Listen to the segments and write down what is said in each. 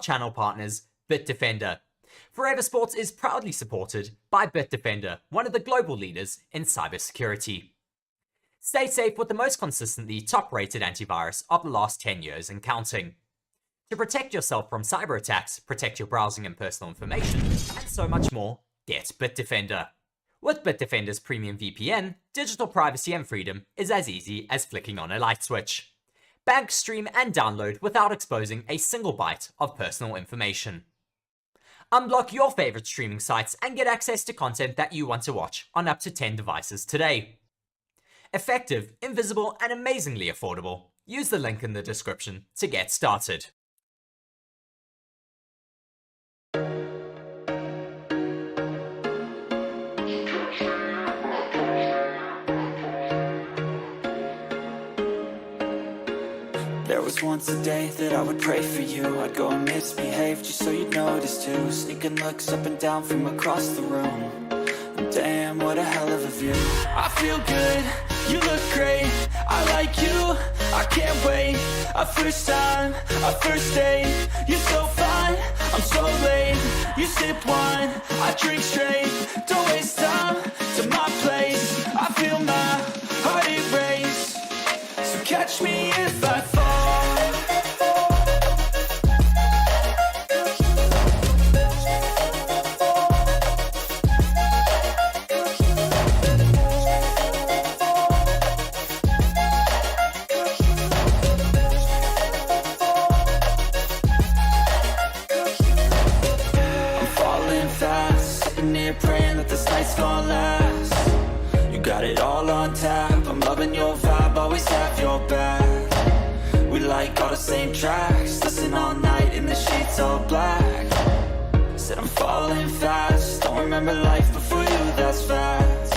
channel partners, Bitdefender. Forever Sports is proudly supported by Bitdefender, one of the global leaders in cybersecurity. Stay safe with the most consistently top-rated antivirus of the last 10 years and counting. To protect yourself from cyber attacks, protect your browsing and personal information, and so much more, get Bitdefender. With Bitdefender's premium VPN, digital privacy and freedom is as easy as flicking on a light switch. Bank, stream, and download without exposing a single byte of personal information. Unblock your favorite streaming sites and get access to content that you want to watch on up to 10 devices today. Effective, invisible, and amazingly affordable. Use the link in the description to get started. There was once a day that I would pray for you. I'd go and misbehave just so you'd notice too. Sneaking looks up and down from across the room. And damn, what a hell of a view. I feel good, you look great, I like you, I can't wait. A first time, a first date, you're so fine, I'm so late. You sip wine, I drink straight. Don't waste time to my place. I feel my heart erase. So catch me if I fall. Praying that this night's gonna last. You got it all on tap, I'm loving your vibe, always have your back. We like all the same tracks, listen all night in the sheets all black. Said I'm falling fast, don't remember life before you, that's facts.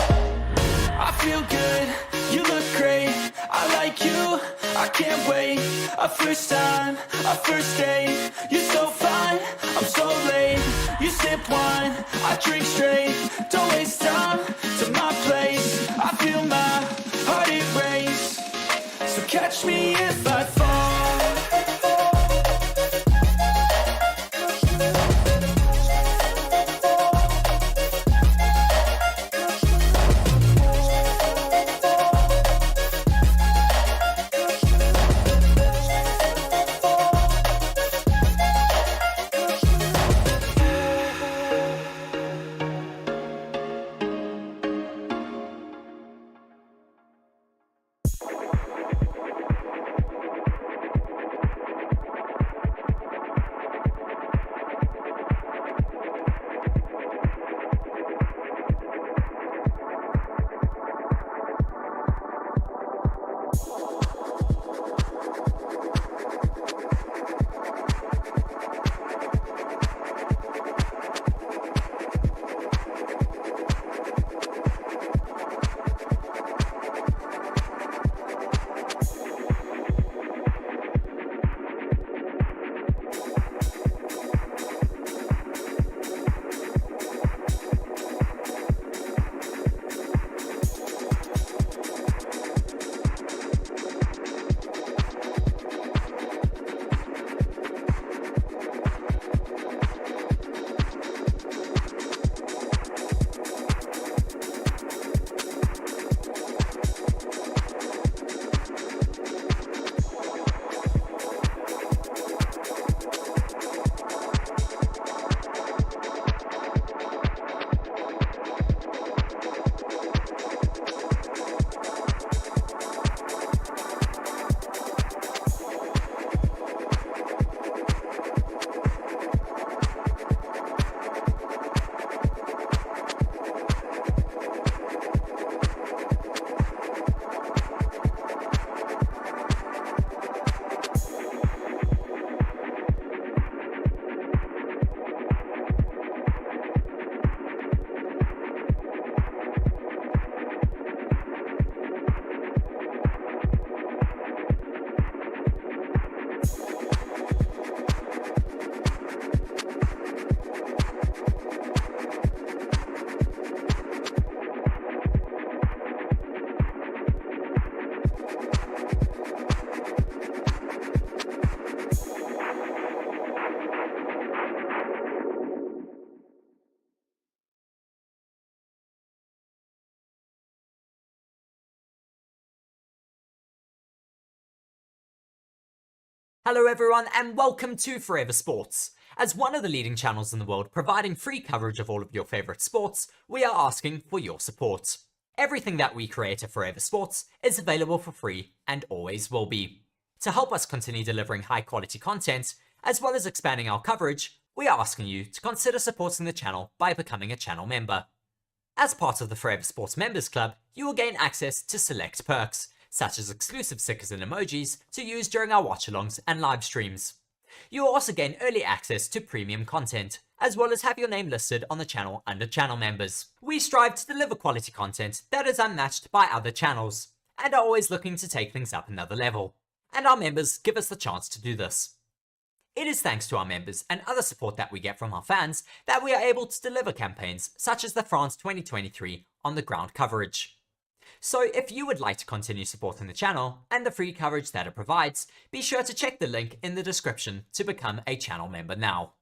I feel good, you look great, I like you, I can't wait. A first time, a first date, you're so fine, I'm so late. You sip wine, I drink straight. Don't waste time to my place. I feel my heart erase. So catch me if I fall. Hello everyone and welcome to Forever Sports. As one of the leading channels in the world providing free coverage of all of your favourite sports, we are asking for your support. Everything that we create at Forever Sports is available for free and always will be. To help us continue delivering high quality content, as well as expanding our coverage, we are asking you to consider supporting the channel by becoming a channel member. As part of the Forever Sports Members Club, you will gain access to select perks, such as exclusive stickers and emojis to use during our watch-alongs and live streams. You will also gain early access to premium content, as well as have your name listed on the channel under channel members. We strive to deliver quality content that is unmatched by other channels, and are always looking to take things up another level. And our members give us the chance to do this. It is thanks to our members and other support that we get from our fans that we are able to deliver campaigns such as the France 2023 on the ground coverage. So if you would like to continue supporting the channel and the free coverage that it provides, be sure to check the link in the description to become a channel member now.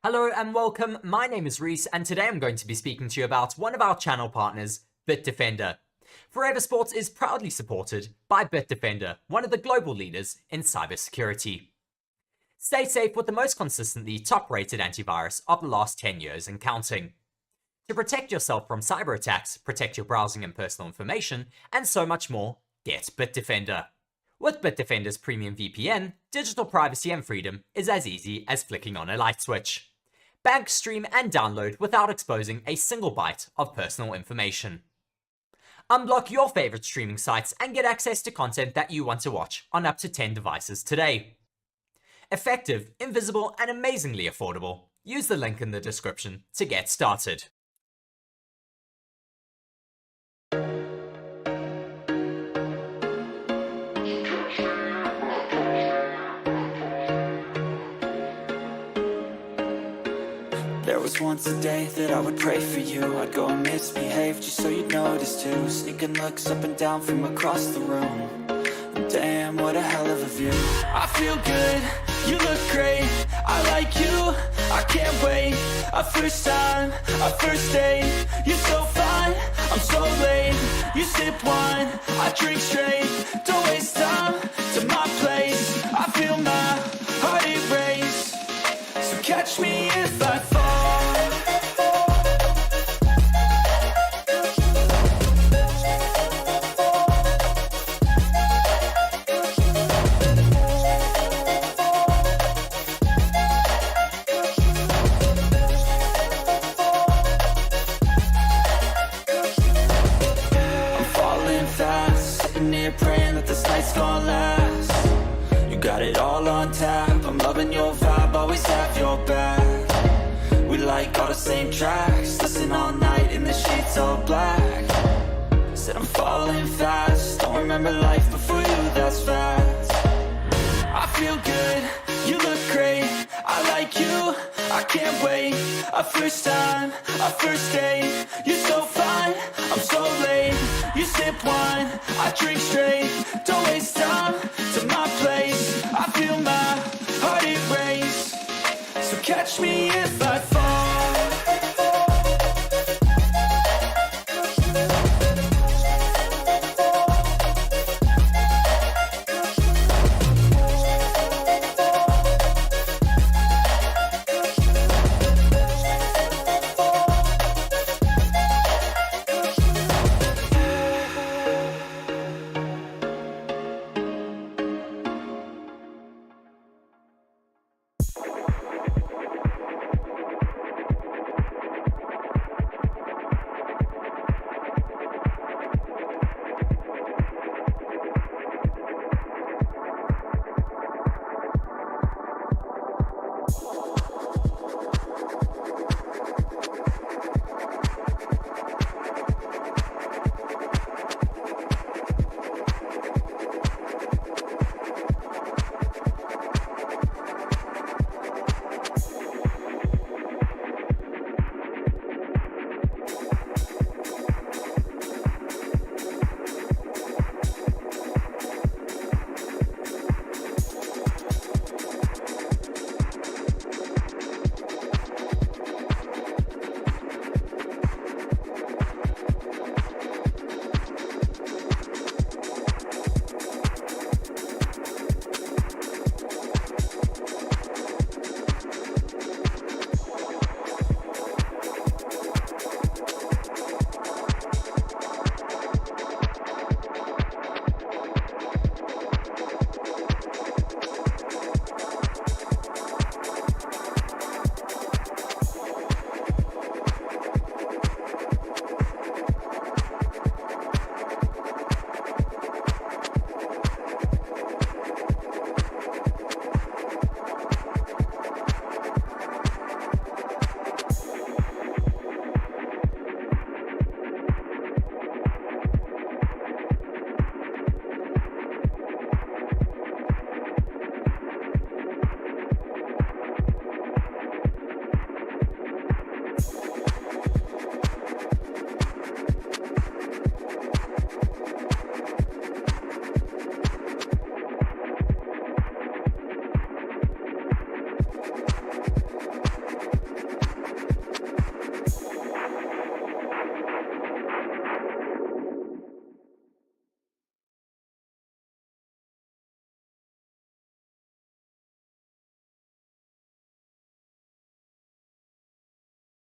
Hello and welcome, my name is Reese and today I'm going to be speaking to you about one of our channel partners, Bitdefender. Forever Sports is proudly supported by Bitdefender, one of the global leaders in cybersecurity. Stay safe with the most consistently top-rated antivirus of the last 10 years and counting. To protect yourself from cyber attacks, protect your browsing and personal information, and so much more, get Bitdefender. With Bitdefender's premium VPN, digital privacy and freedom is as easy as flicking on a light switch. Bank, stream, and download without exposing a single byte of personal information. Unblock your favorite streaming sites and get access to content that you want to watch on up to 10 devices today. Effective, invisible, and amazingly affordable. Use the link in the description to get started. There was once a day that I would pray for you. I'd go and misbehave just so you'd notice too. Sneaking looks up and down from across the room. Damn, what a hell of a view. I feel good, you look great. I like you, I can't wait. A first time, a first date. You're so fine, I'm so late. You sip wine, I drink straight. Don't waste time to my place. I feel my heart erase. So catch me if I fall. Praying that this night's gonna last. You got it all on tap. I'm loving your vibe, always have your back. We like all the same tracks. Listen all night in the sheets all black. Said I'm falling fast. Don't remember life before you, that's fast. I feel good, you look great. I like you, I can't wait. A first time, a first date. You're so fine, I'm so late. You sip wine, I drink straight. Don't waste time to my place. I feel my heart erase. So catch me if I fall.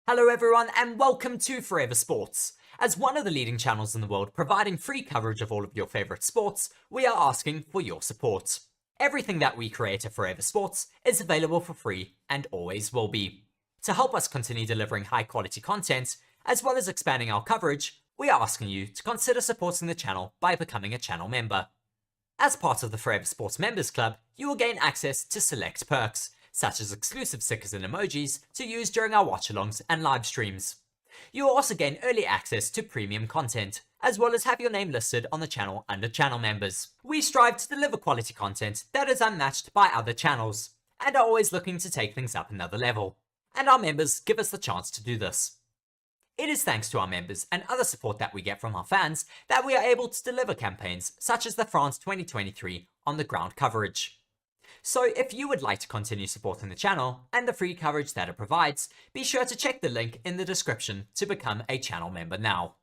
Hello everyone and welcome to Forever Sports. As one of the leading channels in the world providing free coverage of all of your favourite sports, we are asking for your support. Everything that we create at Forever Sports is available for free and always will be. To help us continue delivering high quality content, as well as expanding our coverage, we are asking you to consider supporting the channel by becoming a channel member. As part of the Forever Sports Members Club, you will gain access to select perks, such as exclusive stickers and emojis to use during our watch-alongs and live streams. You will also gain early access to premium content, as well as have your name listed on the channel under channel members. We strive to deliver quality content that is unmatched by other channels, and are always looking to take things up another level. And our members give us the chance to do this. It is thanks to our members and other support that we get from our fans that we are able to deliver campaigns such as the France 2023 on the ground coverage. So if you would like to continue supporting the channel and the free coverage that it provides, be sure to check the link in the description to become a channel member now.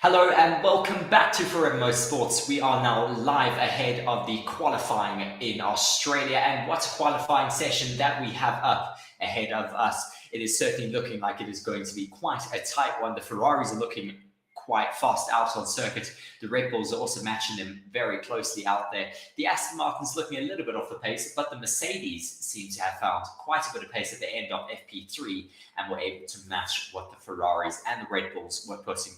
Hello and welcome back to Forever Motorsports. We are now live ahead of the qualifying in Australia, and what a qualifying session that we have up ahead of us. It is certainly looking like it is going to be quite a tight one. The Ferraris are looking quite fast out on circuit. The Red Bulls are also matching them very closely out there. The Aston Martin's looking a little bit off the pace, but the Mercedes seem to have found quite a bit of pace at the end of FP3 and were able to match what the Ferraris and the Red Bulls were putting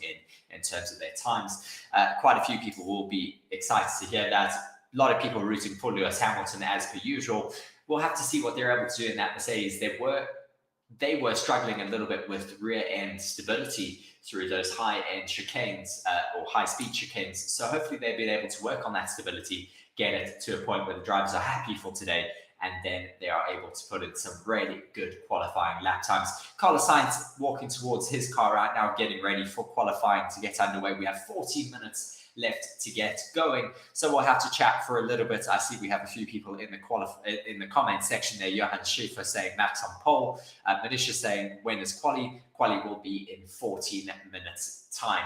in terms of their times. Quite a few people will be excited to hear that. A lot of people rooting for Lewis Hamilton as per usual. We'll have to see what they're able to do in that Mercedes. They were struggling a little bit with rear end stability through those high end chicanes or high speed chicanes. So hopefully they've been able to work on that stability, get it to a point where the drivers are happy for today, and then they are able to put in some really good qualifying lap times. Carlos Sainz walking towards his car right now, getting ready for qualifying to get underway. We have 14 minutes left to get going, so we'll have to chat for a little bit. I see we have a few people in the comment section there. Johan Schäfer saying Max on pole. Manisha saying when is Quali? Quali will be in 14 minutes time.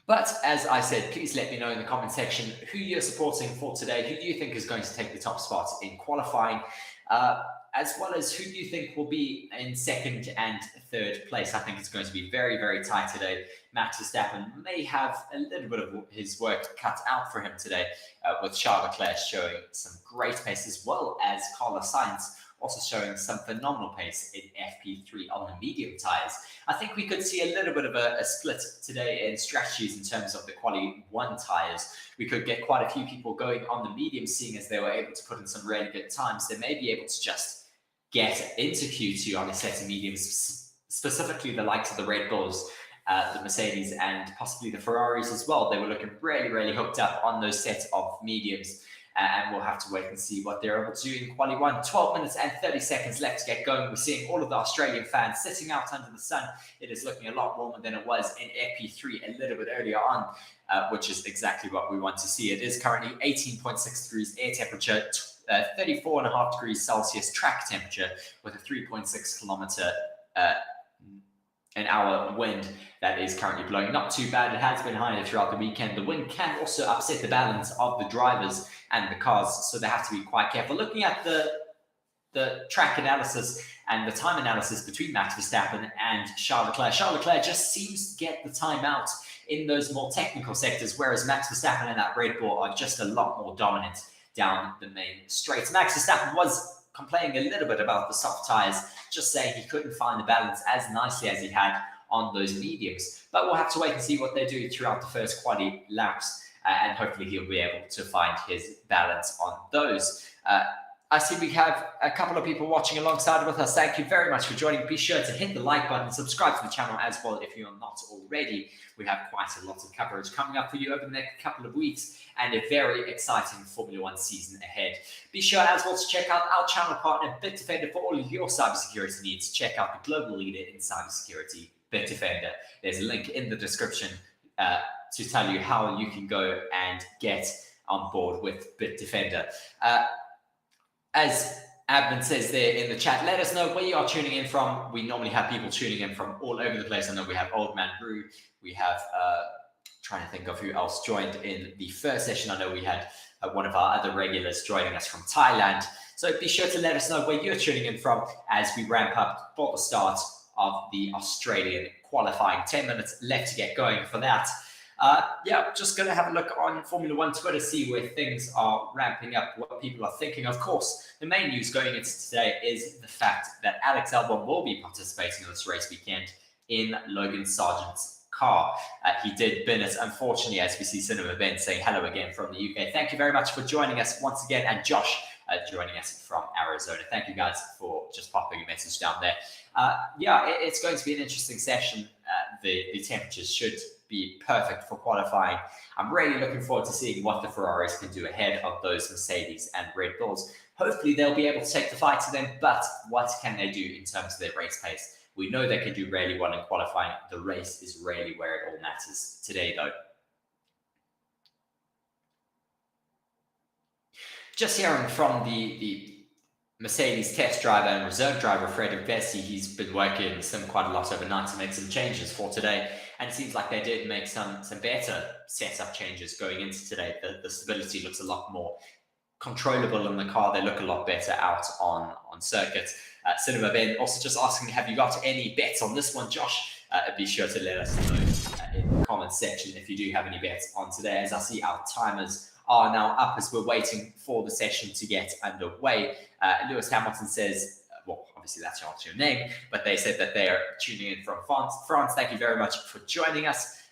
But as I said, please let me know in the comment section who you're supporting for today. Who do you think is going to take the top spot in qualifying? As well as who do you think will be in second and third place? I think it's going to be very, very tight today. Max Verstappen may have a little bit of his work cut out for him today, with Charles Leclerc showing some great pace, as well as Carlos Sainz also showing some phenomenal pace in FP3 on the medium tyres. I think we could see a little bit of a split today in strategies in terms of the Quali 1 tyres. We could get quite a few people going on the medium, seeing as they were able to put in some really good times. They may be able to just get into Q2 on a set of mediums, specifically the likes of the Red Bulls, the Mercedes, and possibly the Ferraris as well. They were looking really, really hooked up on those sets of mediums. And we'll have to wait and see what they're able to do in Quali 1. 12 minutes and 30 seconds left to get going. We're seeing all of the Australian fans sitting out under the sun. It is looking a lot warmer than it was in FP3 a little bit earlier on, which is exactly what we want to see. It is currently 18.6 degrees air temperature, 34.5 degrees Celsius track temperature, with a 3.6 kilometer an hour wind that is currently blowing. Not too bad. It has been higher throughout the weekend. The wind can also upset the balance of the drivers and the cars, so they have to be quite careful. Looking at the track analysis and the time analysis between Max Verstappen and Charles Leclerc just seems to get the time out in those more technical sectors, whereas Max Verstappen and that Red Bull are just a lot more dominant down the main straights. Max Verstappen was complaining a little bit about the soft tyres, just saying he couldn't find the balance as nicely as he had on those mediums. But we'll have to wait and see what they do throughout the first Quali laps, and hopefully he'll be able to find his balance on those. I see we have a couple of people watching alongside with us. Thank you very much for joining. Be sure to hit the like button, subscribe to the channel as well if you're not already. We have quite a lot of coverage coming up for you over the next couple of weeks, and a very exciting Formula One season ahead. Be sure as well to check out our channel partner, Bitdefender, for all of your cybersecurity needs. Check out the global leader in cybersecurity, Bitdefender. There's a link in the description to tell you how you can go and get on board with Bitdefender. As Admin says there in the chat, let us know where you are tuning in from. We normally have people tuning in from all over the place. I know we have Old Man Brew. We have, trying to think of who else joined in the first session. I know we had one of our other regulars joining us from Thailand. So be sure to let us know where you're tuning in from as we ramp up for the start of the Australian qualifying. 10 minutes left to get going for that. Just going to have a look on Formula One Twitter, see where things are ramping up, what people are thinking. Of course, the main news going into today is the fact that Alex Albon will be participating in this race weekend in Logan Sargent's car. He did bin it, unfortunately, as we see Cinema Ben saying hello again from the UK. Thank you very much for joining us once again, and Josh joining us from Arizona. Thank you guys for just popping a message down there. It's going to be an interesting session. The temperatures should be perfect for qualifying. I'm really looking forward to seeing what the Ferraris can do ahead of those Mercedes and Red Bulls. Hopefully they'll be able to take the fight to them, but what can they do in terms of their race pace? We know they can do really well in qualifying. The race is really where it all matters today, though. Just hearing from the Mercedes test driver and reserve driver, Frederick Vesey, he's been working in sim quite a lot overnight to make some changes for today. And it seems like they did make some better setup changes going into today. The stability looks a lot more controllable in the car. They look a lot better out on circuit. Cinema Ben also just asking, have you got any bets on this one, Josh? Be sure to let us know comments section if you do have any bets on today, as I see our timers are now up as we're waiting for the session to get underway. Lewis Hamilton says, well, obviously that's not your name, but they said that they are tuning in from France. Thank you very much for joining us.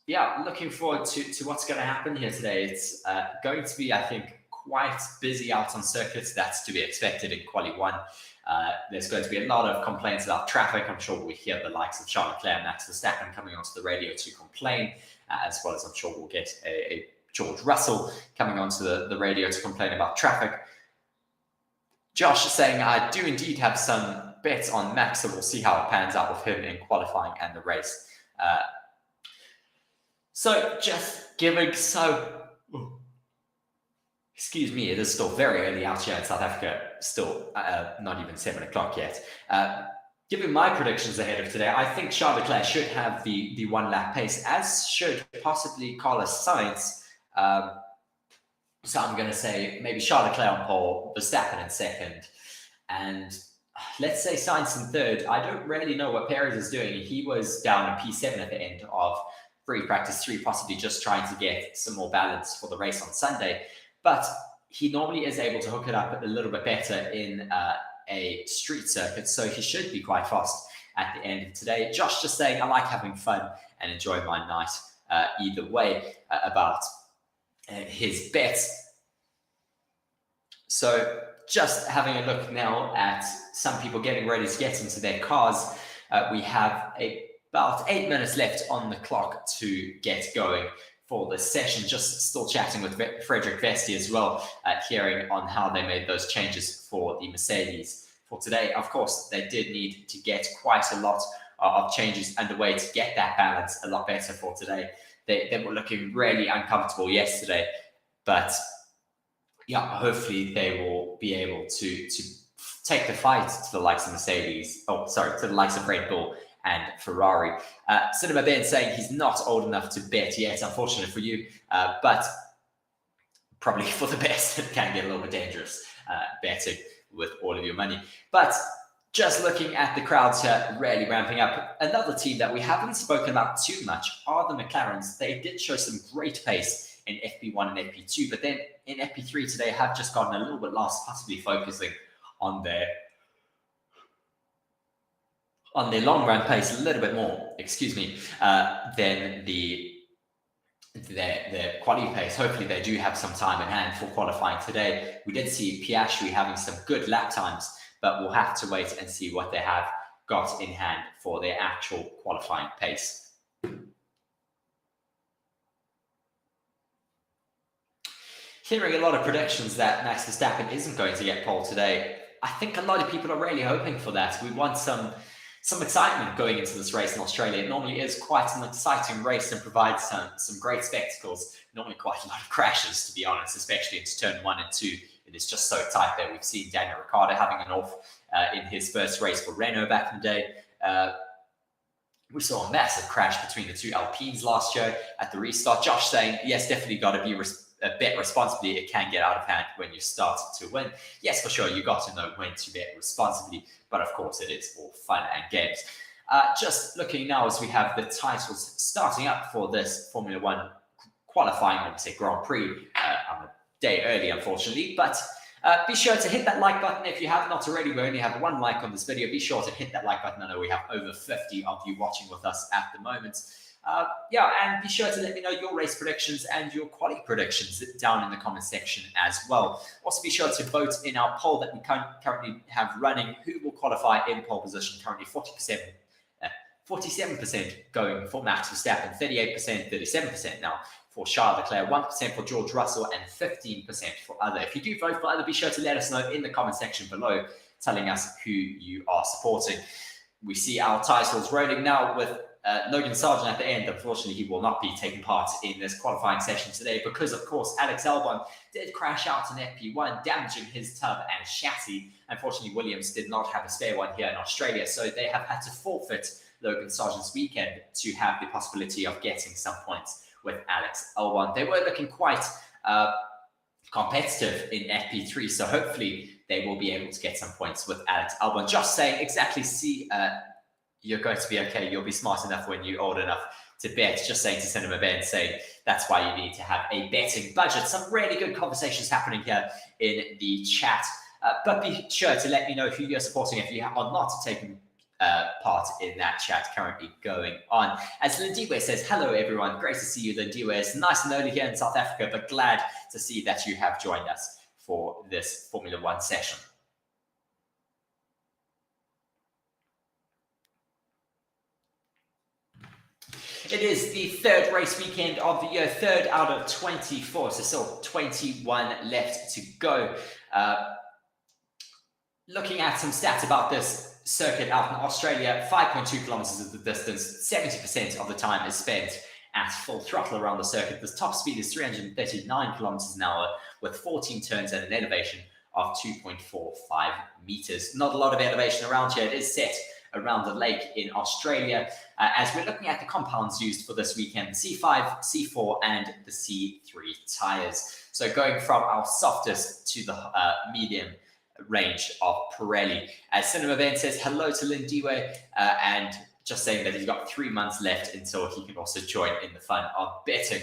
Yeah, looking forward to what's going to happen here today. It's going to be, I think, quite busy out on circuits. That's to be expected in Quali 1. There's going to be a lot of complaints about traffic. I'm sure we hear the likes of Charles Leclerc and Max Verstappen coming onto the radio to complain, as well as I'm sure we'll get a George Russell coming onto the radio to complain about traffic. Josh is saying, I do indeed have some bets on Max, so we'll see how it pans out with him in qualifying and the race. So just giving excuse me, it is still very early out here in South Africa, still not even 7 o'clock yet. Giving my predictions ahead of today, I think Charles Leclerc should have the one-lap pace, as should possibly Carlos Sainz. So I'm going to say maybe Charles Leclerc on pole, Verstappen in second, and let's say Sainz in third. I don't really know what Perez is doing. He was down in P7 at the end of free practice 3, possibly just trying to get some more balance for the race on Sunday. But he normally is able to hook it up a little bit better in a street circuit, so he should be quite fast at the end of today. Josh just saying, I like having fun and enjoy my night either way about his bets. So just having a look now at some people getting ready to get into their cars. We have about 8 minutes left on the clock to get going for the session. Just still chatting with Frederick Vesti as well, hearing on how they made those changes for the Mercedes for today. Of course, they did need to get quite a lot of changes underway to get that balance a lot better for today. They were looking really uncomfortable yesterday, but yeah, hopefully they will be able to take the fight to the likes of Mercedes, to the likes of Red Bull and Ferrari. Cinema Ben saying he's not old enough to bet yet, unfortunately for you, but probably for the best. It can get a little bit dangerous betting with all of your money. But just looking at the crowds here, really ramping up. Another team that we haven't spoken about too much are the McLarens. They did show some great pace in FP1 and FP2, but then in FP3 today have just gotten a little bit lost, possibly focusing on their long run pace a little bit more, than their quality pace. Hopefully they do have some time in hand for qualifying today. We did see Piastri having some good lap times, but we'll have to wait and see what they have got in hand for their actual qualifying pace. Hearing a lot of predictions that Max Verstappen isn't going to get pole today, I think a lot of people are really hoping for that. We want some excitement going into this race in Australia. It normally is quite an exciting race and provides some great spectacles. Normally quite a lot of crashes, to be honest, especially into turn 1 and 2. It is just so tight there. We've seen Daniel Ricciardo having an off in his first race for Renault back in the day. We saw a massive crash between the two Alpines last year at the restart. Josh saying, yes, definitely got to be bet responsibly. It can get out of hand when you start to win. Yes, for sure, you got to know when to bet responsibly, but of course it is all fun and games. Just looking now as we have the titles starting up for this Formula One qualifying, I would say Grand Prix. I'm a day early, unfortunately, but be sure to hit that like button if you have not already. We only have 1 like on this video. Be sure to hit that like button. I know we have over 50 of you watching with us at the moment. And be sure to let me know your race predictions and your quality predictions down in the comment section as well. Also, be sure to vote in our poll that we currently have running. Who will qualify in pole position? Currently 47% going for Max Verstappen, 38%, 37% now for Charles Leclerc, 1% for George Russell, and 15% for other. If you do vote for other, be sure to let us know in the comment section below, telling us who you are supporting. We see our titles rolling now with Logan Sargent at the end. Unfortunately, he will not be taking part in this qualifying session today because, of course, Alex Albon did crash out in FP1, damaging his tub and chassis. Unfortunately, Williams did not have a spare one here in Australia, so they have had to forfeit Logan Sargent's weekend to have the possibility of getting some points with Alex Albon. They were looking quite competitive in FP3, so hopefully they will be able to get some points with Alex Albon. Just saying, exactly, see, you're going to be okay. You'll be smart enough when you're old enough. to bet. Just saying to Cinema Ben, saying that's why you need to have a betting budget. Some really good conversations happening here in the chat. But be sure to let me know who you're supporting if you are not taking part in that chat currently going on. As Lindiwe says, hello everyone, great to see you, Lindiwe. It's nice and early here in South Africa, but glad to see that you have joined us for this Formula One session. It is the third race weekend of the year, third out of 24, so still 21 left to go. Looking at some stats about this circuit out in Australia, 5.2 kilometers of the distance, 70% of the time is spent at full throttle around the circuit. The top speed is 339 kilometers an hour with 14 turns and an elevation of 2.45 meters. Not a lot of elevation around here. It is set around the lake in Australia. As we're looking at the compounds used for this weekend, the C5, C4, and the C3 tires. So going from our softest to the medium range of Pirelli. As Cinema Ben says, hello to Lindiwe, and just saying that he's got 3 months left until he can also join in the fun of betting.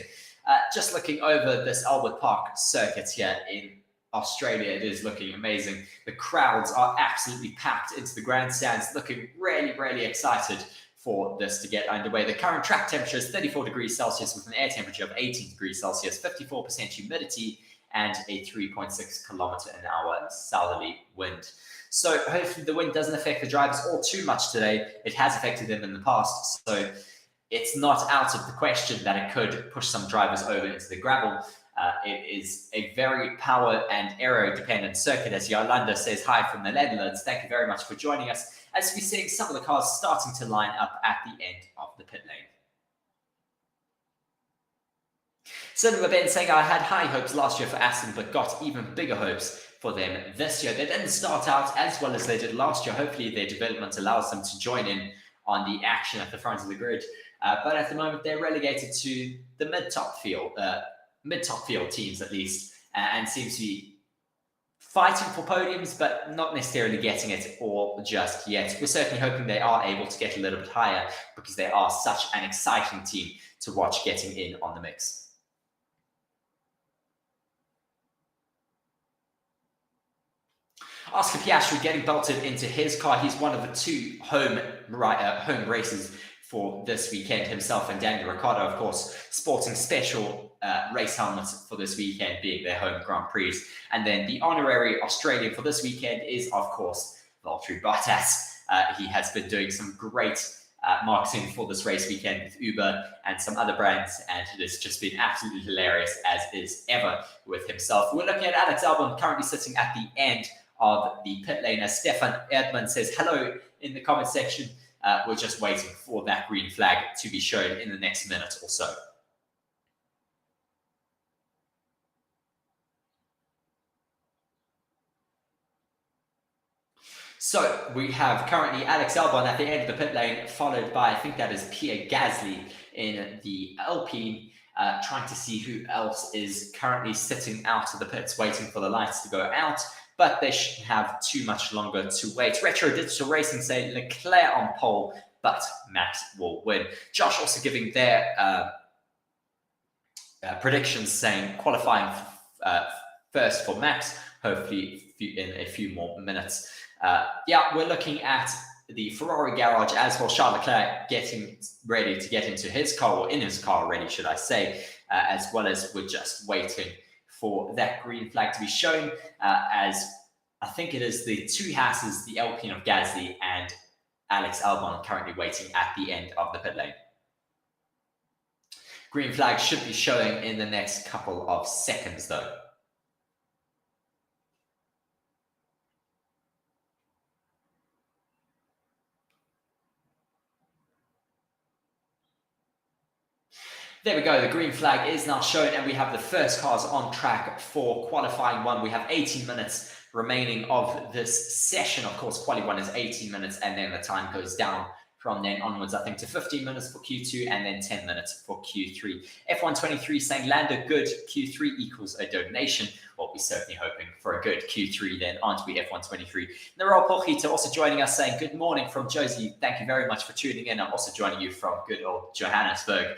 Just looking over this Albert Park circuit here in Australia, it is looking amazing. The crowds are absolutely packed into the grandstands, looking really, really excited for this to get underway. The current track temperature is 34 degrees Celsius with an air temperature of 18 degrees Celsius, 54% humidity, and a 3.6 kilometer an hour southerly wind. So hopefully the wind doesn't affect the drivers all too much today. It has affected them in the past, so it's not out of the question that it could push some drivers over into the gravel. It is a very power and aero dependent circuit, as Yolanda says hi from the Netherlands. Thank you very much for joining us, as we're seeing some of the cars starting to line up at the end of the pit lane. Cinema Ben saying, I had high hopes last year for Aston, but got even bigger hopes for them this year. They didn't start out as well as they did last year. Hopefully their development allows them to join in on the action at the front of the grid. But at the moment, they're relegated to the mid-top field teams at least, and seems to be fighting for podiums, but not necessarily getting it all just yet. We're certainly hoping they are able to get a little bit higher, because they are such an exciting team to watch getting in on the mix. Oscar Piastri getting belted into his car. He's one of the two home races for this weekend, himself and Daniel Ricciardo, of course, sporting special race helmets for this weekend, being their home Grand Prix. And then the honorary Australian for this weekend is, of course, Valtteri Bottas. He has been doing some great marketing for this race weekend with Uber and some other brands, and it has just been absolutely hilarious, as is ever with himself. We're looking at Alex Albon currently sitting at the end of the pit lane, as Stefan Erdmann says hello in the comment section. We're just waiting for that green flag to be shown in the next minute or so. So we have currently Alex Albon at the end of the pit lane, followed by, I think that is Pierre Gasly in the Alpine, trying to see who else is currently sitting out of the pits, waiting for the lights to go out. But they shouldn't have too much longer to wait. Retro Digital Racing say Leclerc on pole, but Max will win. Josh also giving their predictions, saying qualifying first for Max, hopefully in a few more minutes. Yeah, we're looking at the Ferrari garage as well. Charles Leclerc getting ready to get into his car, or in his car already, should I say, as well as we're just waiting for that green flag to be shown, as I think it is the two Hasses, the Alpine of Gasly and Alex Albon, currently waiting at the end of the pit lane. Green flag should be showing in the next couple of seconds though. There we go, the green flag is now shown, and we have the first cars on track for qualifying one. We have 18 minutes remaining of this session. Of course, quali one is 18 minutes, and then the time goes down from then onwards, I think, to 15 minutes for Q2 and then 10 minutes for Q3. F123 saying Lando good, Q3 equals a donation. Well, we're certainly hoping for a good Q3 then, aren't we, F123? Narelle Pochita also joining us saying good morning from Josie. Thank you very much for tuning in. I'm also joining you from good old Johannesburg.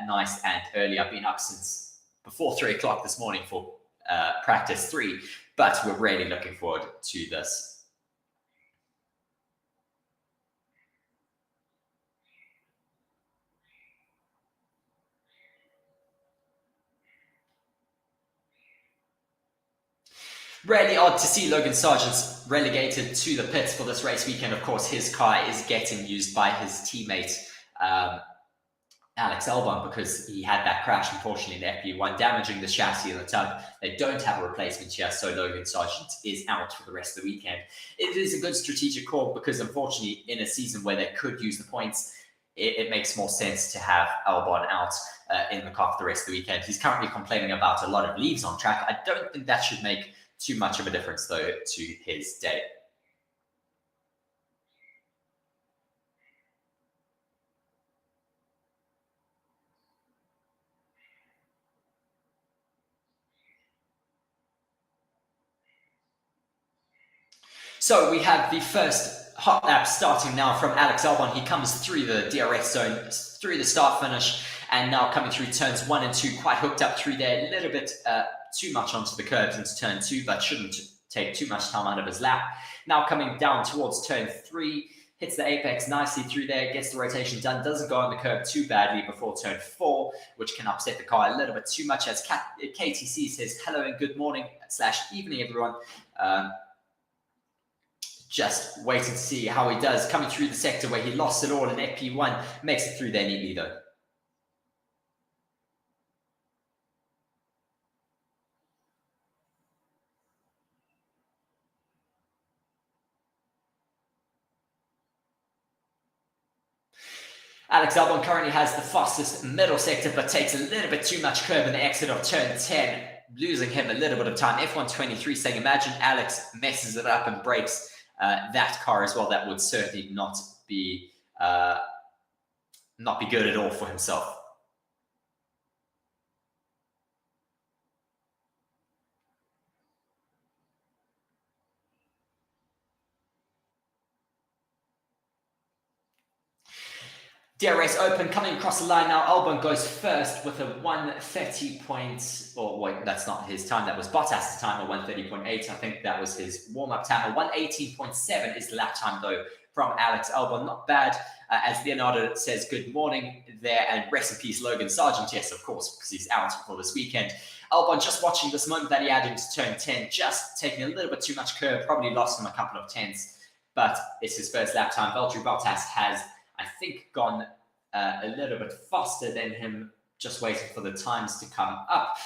Nice and early. I've been up since before 3 o'clock this morning for practice 3, but we're really looking forward to this. Really odd to see Logan Sargent's relegated to the pits for this race weekend. Of course, his car is getting used by his teammate, Alex Albon, because he had that crash, unfortunately, in FP1, damaging the chassis and the tug. They don't have a replacement here, so Logan Sargent is out for the rest of the weekend. It is a good strategic call because, unfortunately, in a season where they could use the points, it makes more sense to have Albon out in the car for the rest of the weekend. He's currently complaining about a lot of leaves on track. I don't think that should make too much of a difference, though, to his day. So we have the first hot lap starting now from Alex Albon. He comes through the DRS zone, through the start finish, and now coming through turns 1 and 2, quite hooked up through there, a little bit too much onto the curbs into turn 2, but shouldn't take too much time out of his lap. Now coming down towards turn 3, hits the apex nicely through there, gets the rotation done, doesn't go on the curb too badly before turn 4, which can upset the car a little bit too much, as KTC says, hello and good morning / evening, everyone. Just waiting to see how he does, coming through the sector where he lost it all in FP1, makes it through there neatly though. Alex Albon currently has the fastest middle sector, but takes a little bit too much curb in the exit of turn 10, losing him a little bit of time. F123 saying, imagine Alex messes it up and breaks that car as well. That would certainly not be good at all for himself. DRS open, coming across the line now. Albon goes first with a 130 points, or wait, that's not his time. That was Bottas' time, a 130.8. I think that was his warm-up time. A 118.7 is the lap time, though, from Alex Albon. Not bad. As Leonardo says, good morning there, and rest in peace, Logan Sargent. Yes, of course, because he's out for this weekend. Albon just watching this moment that he had into turn 10, just taking a little bit too much curb, probably lost him a couple of tenths, but it's his first lap time. Valtteri Bottas has, I think, gone a little bit faster than him, just waiting for the times to come up.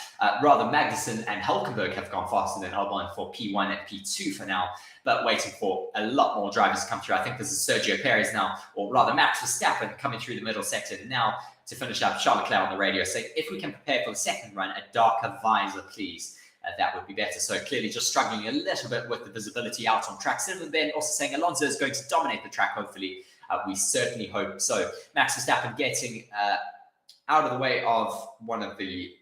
Rather, Magnussen and Hülkenberg have gone faster than Albon for P1 and P2 for now, but waiting for a lot more drivers to come through. I think this is Sergio Perez now, or rather Max Verstappen coming through the middle sector now to finish up. Charles Leclerc on the radio saying, if we can prepare for the second run, a darker visor, please. That would be better. So clearly just struggling a little bit with the visibility out on track. And then also saying Alonso is going to dominate the track, hopefully. We certainly hope so. Max Verstappen getting out of the way of one of the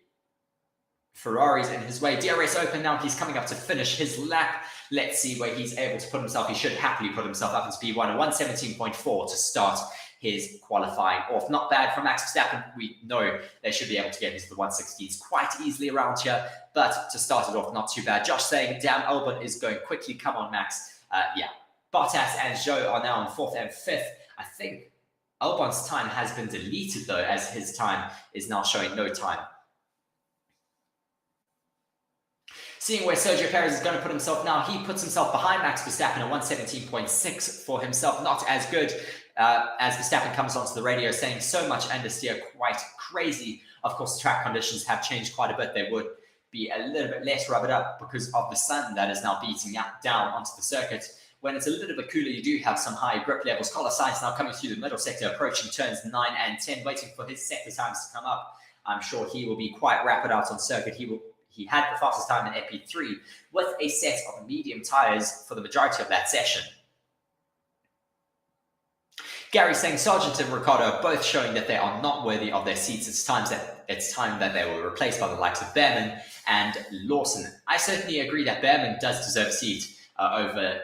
Ferraris in his way. DRS open now. He's coming up to finish his lap. Let's see where he's able to put himself. He should happily put himself up into P1. A 117.4 to start his qualifying off. Not bad from Max Verstappen. We know they should be able to get into the 116s quite easily around here, but to start it off, not too bad. Josh saying, damn, Albon is going quickly. Come on, Max. Yeah. Bottas and Zhou are now in 4th and 5th. I think Albon's time has been deleted, though, as his time is now showing no time. Seeing where Sergio Perez is going to put himself now, he puts himself behind Max Verstappen at 117.6 for himself. Not as good as Verstappen comes onto the radio saying so much understeer, quite crazy. Of course, the track conditions have changed quite a bit. They would be a little bit less rubbered up because of the sun that is now beating down onto the circuit. When it's a little bit cooler, you do have some high grip levels. Carlos Sainz now coming through the middle sector, approaching turns 9 and 10, waiting for his sector times to come up. I'm sure he will be quite rapid out on circuit. He had the fastest time in FP3 with a set of medium tyres for the majority of that session. Gary saying Sargent and Ricciardo are both showing that they are not worthy of their seats. It's time that they were replaced by the likes of Behrman and Lawson. I certainly agree that Behrman does deserve a seat over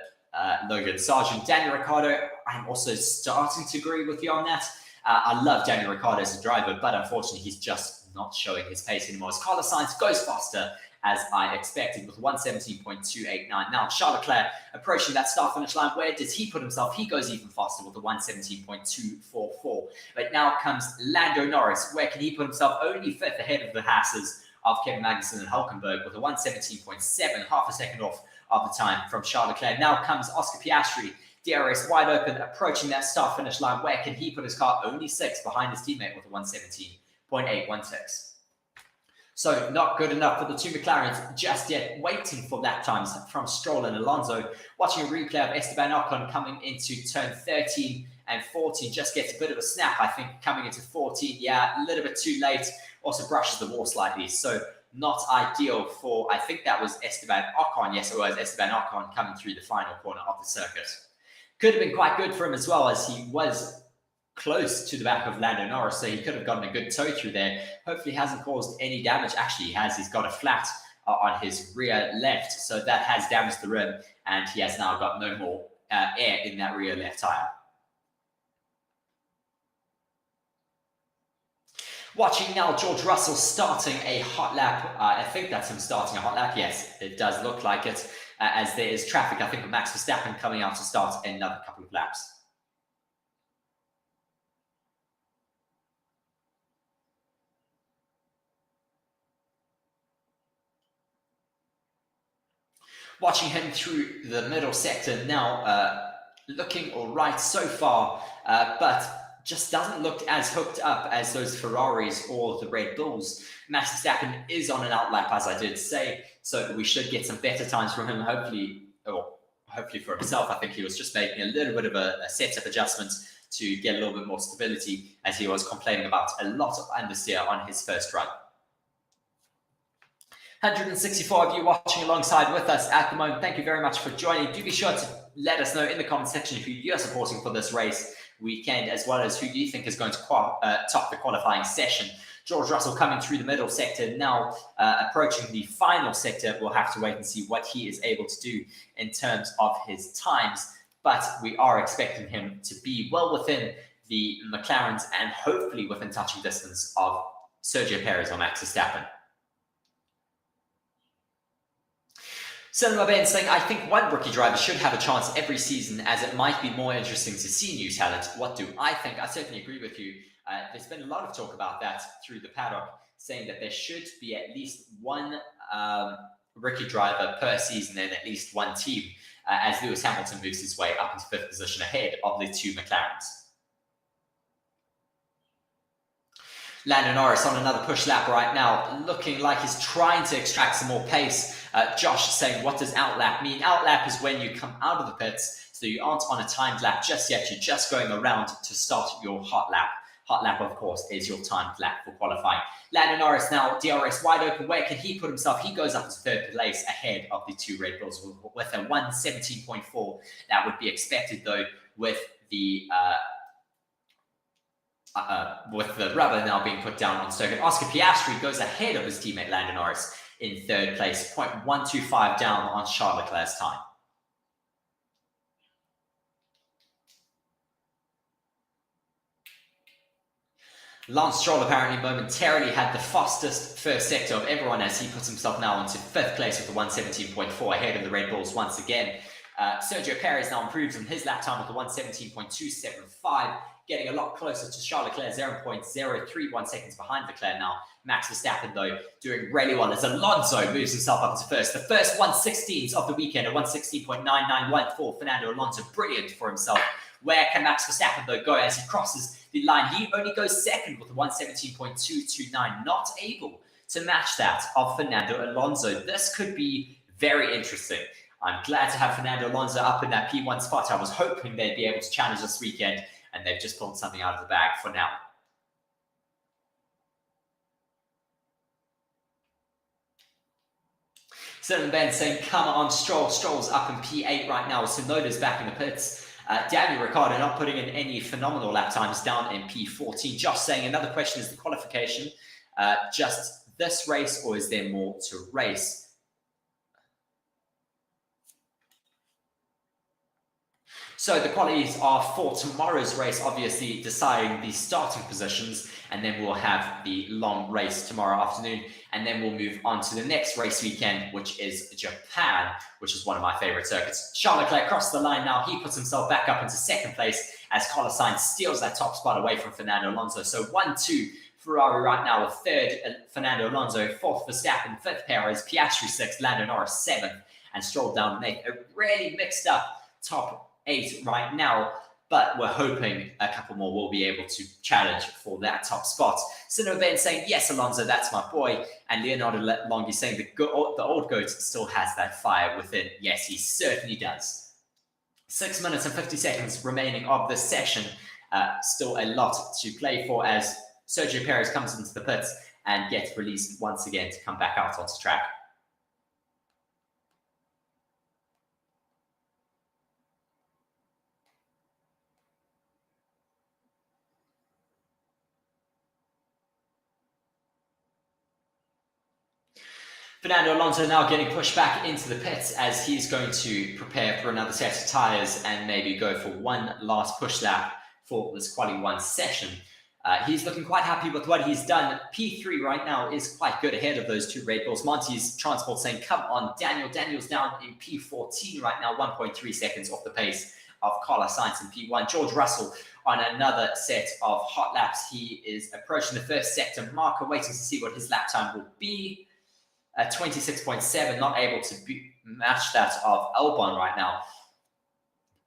Logan Sargent. Daniel Ricciardo, I'm also starting to agree with you on that. I love Daniel Ricciardo as a driver, but unfortunately he's just not showing his pace anymore. As Carlos Sainz goes faster as I expected with 117.289. Now, Charles Leclerc approaching that start-finish line. Where does he put himself? He goes even faster with a 117.244. But now comes Lando Norris. Where can he put himself? Only fifth ahead of the Hasses of Kevin Magnussen and Hülkenberg with a 117.7, half a second off of the time from Charles Leclerc. Now comes Oscar Piastri. DRS wide open, approaching that start-finish line. Where can he put his car? Only sixth behind his teammate with a 117.816. So not good enough for the two McLarens just yet, waiting for lap times from Stroll and Alonso. Watching a replay of Esteban Ocon coming into turn 13 and 14, just gets a bit of a snap, I think, coming into 14. Yeah, a little bit too late. Also brushes the wall slightly. So not ideal for, I think that was Esteban Ocon. Yes, it was Esteban Ocon coming through the final corner of the circuit. Could have been quite good for him as well, as he was close to the back of Lando Norris, so he could have gotten a good tow through there. Hopefully hasn't caused any damage. Actually, he has. He's got a flat on his rear left, so that has damaged the rim, and he has now got no more air in that rear left tire. Watching now George Russell starting a hot lap. I think that's him starting a hot lap. Yes, it does look like it, as there is traffic, I think, with Max Verstappen coming out to start another couple of laps. Watching him through the middle sector now, looking all right so far, but just doesn't look as hooked up as those Ferraris or the Red Bulls. Max Verstappen is on an outlap, as I did say, so we should get some better times from him, hopefully for himself. I think he was just making a little bit of a setup adjustment to get a little bit more stability, as he was complaining about a lot of understeer on his first run. 164 of you watching alongside with us at the moment. Thank you very much for joining. Do be sure to let us know in the comment section who you're supporting for this race weekend, as well as who you think is going to top the qualifying session. George Russell coming through the middle sector now, approaching the final sector. We'll have to wait and see what he is able to do in terms of his times, but we are expecting him to be well within the McLarens and hopefully within touching distance of Sergio Perez or Max Verstappen. Cinema Ben saying, I think one rookie driver should have a chance every season, as it might be more interesting to see new talent. What do I think? I certainly agree with you. There's been a lot of talk about that through the paddock, saying that there should be at least one rookie driver per season and at least one team, as Lewis Hamilton moves his way up into fifth position ahead of the two McLarens. Lando Norris on another push lap right now, looking like he's trying to extract some more pace. Josh saying, what does outlap mean? Outlap is when you come out of the pits, so you aren't on a timed lap just yet. You're just going around to start your hot lap. Hot lap, of course, is your timed lap for qualifying. Lando Norris now, DRS wide open. Where can he put himself? He goes up to third place ahead of the two Red Bulls with a 117.4. That would be expected, though, with the rubber now being put down on circuit. Oscar Piastri goes ahead of his teammate Lando Norris in third place, 0.125 down on Charles Leclerc's time. Lance Stroll apparently momentarily had the fastest first sector of everyone, as he puts himself now into fifth place with the 117.4 ahead of the Red Bulls once again. Sergio Perez now improves in his lap time with the 117.275, getting a lot closer to Charles Leclerc, 0.031 seconds behind Leclerc now. Max Verstappen, though, doing really well as Alonso moves himself up to first. The first 116s of the weekend, a 116.991 for Fernando Alonso. Brilliant for himself. Where can Max Verstappen, though, go as he crosses the line? He only goes second with a 117.229, not able to match that of Fernando Alonso. This could be very interesting. I'm glad to have Fernando Alonso up in that P1 spot. I was hoping they'd be able to challenge this weekend, and they've just pulled something out of the bag for now. Cinnamon Ben saying, come on, Stroll. Stroll's up in P8 right now. Sonoda's back in the pits. Daniel Ricciardo not putting in any phenomenal lap times, down in P14. Josh saying another question is the qualification just this race, or is there more to race? So the qualies are for tomorrow's race, obviously deciding the starting positions, and then we'll have the long race tomorrow afternoon, and then we'll move on to the next race weekend, which is Japan, which is one of my favorite circuits. Charles Leclerc crossed the line now. He puts himself back up into second place as Carlos Sainz steals that top spot away from Fernando Alonso. So 1-2 Ferrari right now, with third Fernando Alonso, fourth Verstappen, fifth Perez, Piastri sixth, Lando Norris seventh, and Stroll down eighth. A really mixed up top 8 right now, but we're hoping a couple more will be able to challenge for that top spot. Sino Ben saying, yes, Alonso, that's my boy. And Leonardo Longhi saying the old goat still has that fire within. Yes, he certainly does. 6 minutes and 50 seconds remaining of this session. Still a lot to play for as Sergio Perez comes into the pits and gets released once again to come back out onto track. Fernando Alonso now getting pushed back into the pits as he's going to prepare for another set of tyres and maybe go for one last push lap for this Quali 1 session. He's looking quite happy with what he's done. P3 right now is quite good ahead of those two Red Bulls. Monty's Transport saying, come on, Daniel. Daniel's down in P14 right now, 1.3 seconds off the pace of Carlos Sainz in P1. George Russell on another set of hot laps. He is approaching the first sector marker, waiting to see what his lap time will be. 26.7, not able to match that of Albon right now.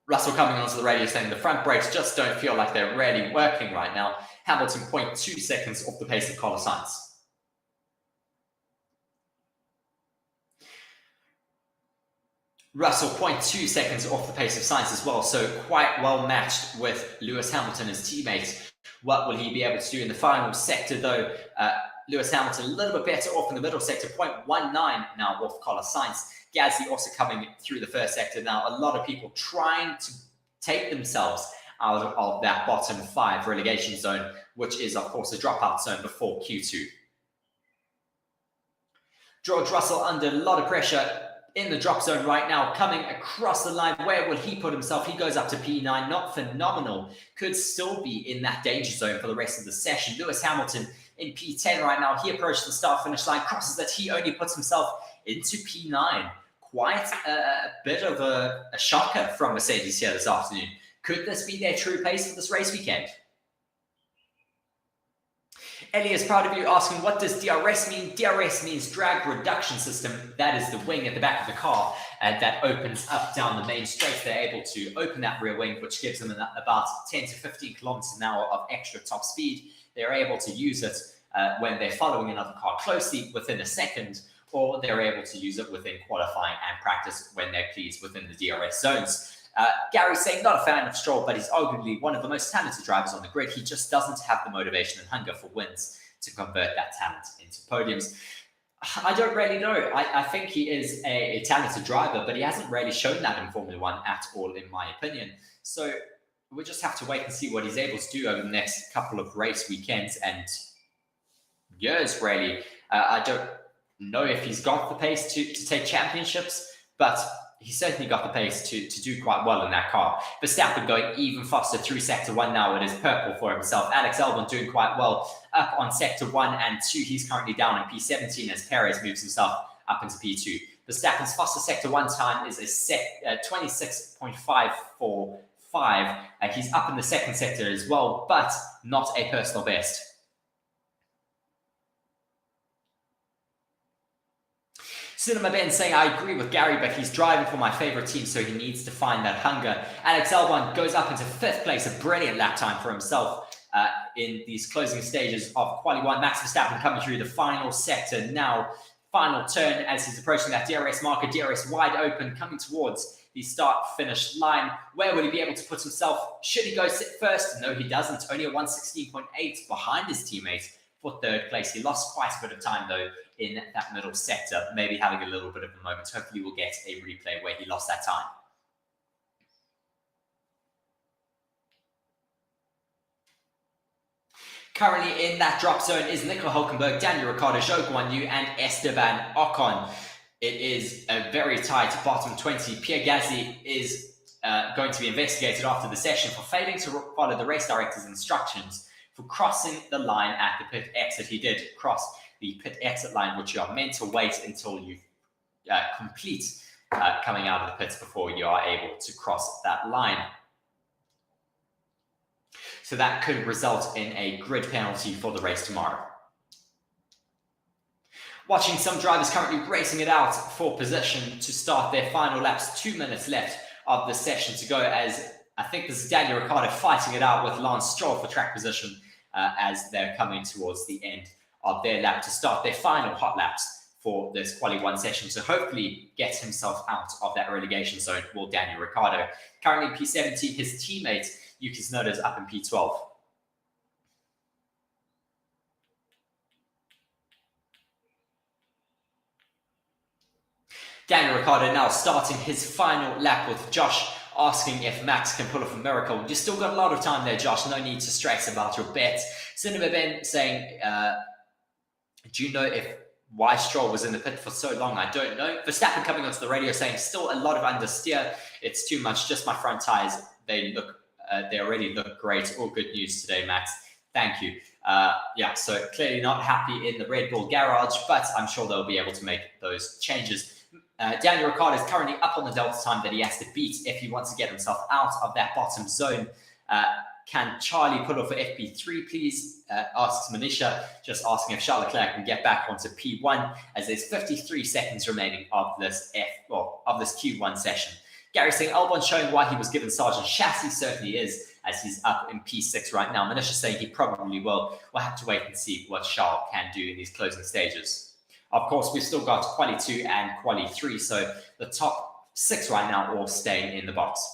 Russell coming onto the radio saying the front brakes just don't feel like they're really working right now. Hamilton 0.2 seconds off the pace of Carlos Sainz. Russell 0.2 seconds off the pace of Sainz as well, so quite well matched with Lewis Hamilton, his teammate. What will he be able to do in the final sector though? Lewis Hamilton a little bit better off in the middle sector, 0.19 now off Carlos Sainz. Gasly also coming through the first sector now. A lot of people trying to take themselves out of that bottom 5 relegation zone, which is, of course, a dropout zone before Q2. George Russell under a lot of pressure in the drop zone right now, coming across the line. Where will he put himself? He goes up to P9, not phenomenal. Could still be in that danger zone for the rest of the session. Lewis Hamilton in P10 right now. He approaches the start-finish line, crosses that. He only puts himself into P9. Quite a bit of a shocker from Mercedes here this afternoon. Could this be their true pace for this race weekend? Ellie is proud of you, asking, what does DRS mean? DRS means drag reduction system. That is the wing at the back of the car that opens up down the main straight. They're able to open that rear wing, which gives them about 10 to 15 kilometers an hour of extra top speed. They're able to use it when they're following another car closely within a second, or they're able to use it within qualifying and practice when they're pleased within the DRS zones. Gary saying, not a fan of Stroll, but he's arguably one of the most talented drivers on the grid. He just doesn't have the motivation and hunger for wins to convert that talent into podiums. I don't really know. I think he is a talented driver, but he hasn't really shown that in Formula One at all, in my opinion. So we'll just have to wait and see what he's able to do over the next couple of race weekends and years, really. I don't know if he's got the pace to take championships, but he certainly got the pace to do quite well in that car. Verstappen going even faster through Sector 1 now. It is purple for himself. Alex Albon doing quite well up on Sector 1 and 2. He's currently down in P17 as Perez moves himself up into P2. Verstappen's faster Sector 1 time is a 26.545. He's up in the second sector as well, but not a personal best. Cinema Ben saying, I agree with Gary, but he's driving for my favorite team, so he needs to find that hunger. Alex Albon goes up into 5th place, a brilliant lap time for himself in these closing stages of Quali 1. Max Verstappen coming through the final sector now. Final turn as he's approaching that DRS marker. DRS wide open, coming towards the start-finish line. Where will he be able to put himself? Should he go sit first? No, he doesn't. Only a 116.8 behind his teammate for 3rd place. He lost quite a bit of time, though, in that middle sector, maybe having a little bit of a moment. Hopefully we'll get a replay where he lost that time. Currently in that drop zone is Nico Hülkenberg, Daniel Ricciardo, Zhou Guanyu, and Esteban Ocon. It is a very tight bottom 20. Pierre Gasly is going to be investigated after the session for failing to follow the race director's instructions for crossing the line at the pit exit. He did cross the pit exit line, which you are meant to wait until you complete coming out of the pits before you are able to cross that line. So that could result in a grid penalty for the race tomorrow. Watching some drivers currently racing it out for position to start their final laps. 2 minutes left of the session to go, as I think this is Daniel Ricciardo fighting it out with Lance Stroll for track position as they're coming towards the end of their lap to start their final hot laps for this Quali 1 session. So hopefully gets himself out of that relegation zone will Daniel Ricciardo. Currently P17, his teammate Yuki Tsunoda is up in P12. Daniel Ricciardo now starting his final lap with Josh asking if Max can pull off a miracle. You've still got a lot of time there, Josh. No need to stress about your bet. Cinema Ben saying, do you know why Stroll was in the pit for so long? I don't know. Verstappen coming onto the radio saying, still a lot of understeer. It's too much. Just my front tires. They already look great. All good news today, Max. Thank you. Yeah, so clearly not happy in the Red Bull garage, but I'm sure they'll be able to make those changes. Daniel Ricciardo is currently up on the delta time that he has to beat if he wants to get himself out of that bottom zone. Can Charlie pull off for FP3, please? Asks Manisha, just asking if Charles Leclerc can get back onto P1, as there's 53 seconds remaining of this Q1 session. Gary saying Albon showing why he was given Sergeant Chassis, certainly is, as he's up in P6 right now. Manisha saying he probably will. We'll have to wait and see what Charles can do in these closing stages. Of course, we've still got Quali 2 and Quali 3, so the top 6 right now all staying in the box.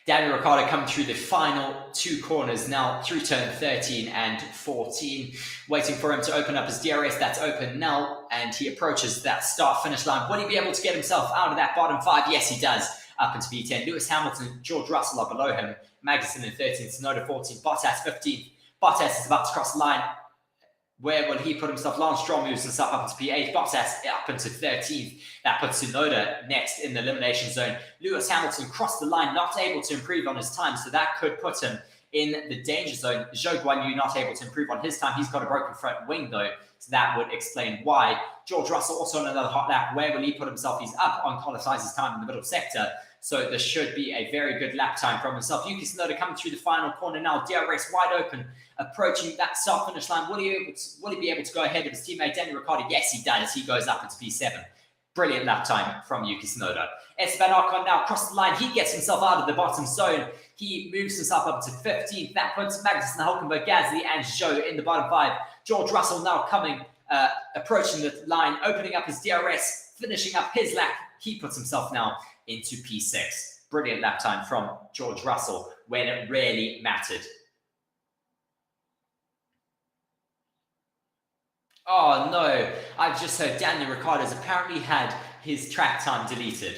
Daniel Ricciardo coming through the final 2 corners now through turn 13 and 14. Waiting for him to open up his DRS. That's open now, and he approaches that start-finish line. Will he be able to get himself out of that bottom 5? Yes, he does. Up into P10. Lewis Hamilton, George Russell are below him. Magnussen in 13th, Tsunoda 14th, Bottas 15th. Bottas is about to cross the line. Where will he put himself? Lance Stroll moves himself up into P8. Bottas up into 13th. That puts Tsunoda next in the elimination zone. Lewis Hamilton crossed the line, not able to improve on his time, so that could put him in the danger zone. Zhou Guanyu not able to improve on his time. He's got a broken front wing, though, so that would explain why. George Russell also on another hot lap. Where will he put himself? He's up on Carlos Sainz's time in the middle sector, so this should be a very good lap time from himself. Yuki Tsunoda coming through the final corner now. DRS wide open, approaching that start-finish line. Will he be able to go ahead of his teammate Daniel Ricciardo? Yes, he does. He goes up into P7. Brilliant lap time from Yuki Tsunoda. Esteban Ocon now across the line. He gets himself out of the bottom zone. He moves himself up to 15th. That puts Magnussen, Hülkenberg, Gasly, and Zhou in the bottom 5. George Russell now coming, approaching the line, opening up his DRS, finishing up his lap. He puts himself now into P6. Brilliant lap time from George Russell when it really mattered. Oh no, I've just heard Daniel Ricciardo's apparently had his track time deleted.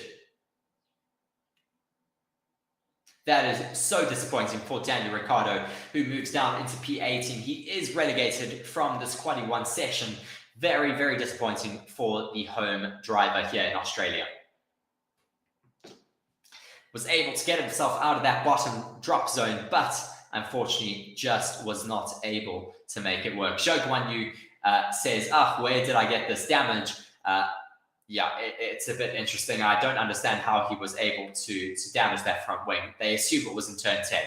That is so disappointing for Daniel Ricciardo, who moves down into P18. He is relegated from this Quali 1 session. Very, very disappointing for the home driver here in Australia. Was able to get himself out of that bottom drop zone, but unfortunately just was not able to make it work. Zhou Guanyu says, where did I get this damage? Yeah, it's a bit interesting. I don't understand how he was able to damage that front wing. They assume it was in turn 10.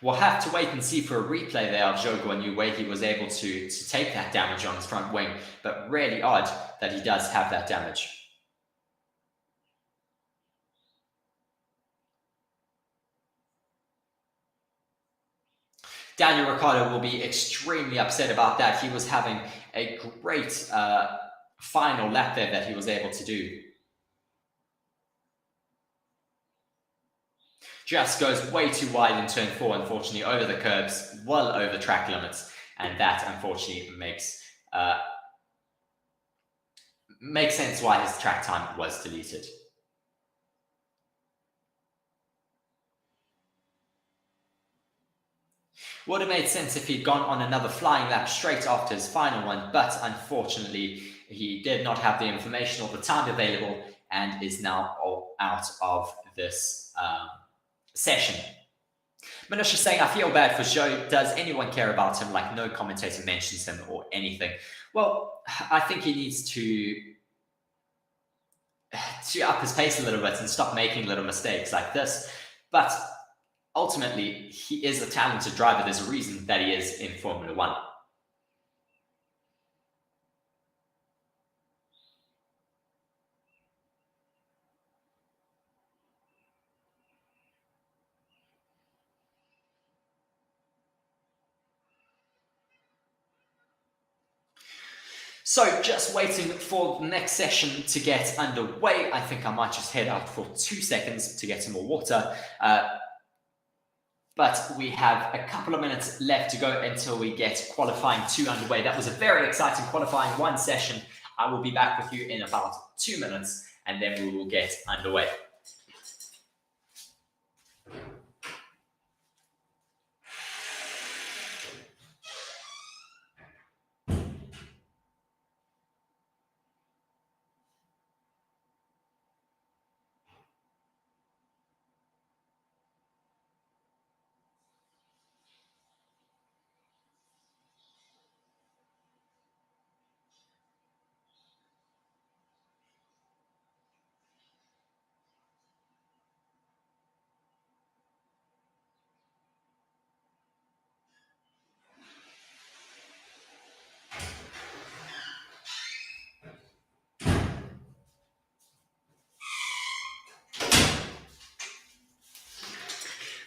We'll have to wait and see for a replay there of Zhou Guanyu where he was able to take that damage on his front wing, but really odd that he does have that damage. Daniel Ricciardo will be extremely upset about that. He was having a great final lap there that he was able to do. Just goes way too wide in turn 4, unfortunately, over the curbs, well over track limits, and that unfortunately makes sense why his track time was deleted. Would have made sense if he'd gone on another flying lap straight after his final one, but unfortunately, he did not have the information or the time available and is now all out of this session. Manusha saying, I feel bad for Joe. Does anyone care about him? Like, no commentator mentions him or anything. Well, I think he needs to up his pace a little bit and stop making little mistakes like this. But ultimately, he is a talented driver. There's a reason that he is in Formula One. So just waiting for the next session to get underway. I think I might just head out for 2 seconds to get some more water. But we have a couple of minutes left to go until we get qualifying 2 underway. That was a very exciting qualifying 1 session. I will be back with you in about 2 minutes and then we will get underway.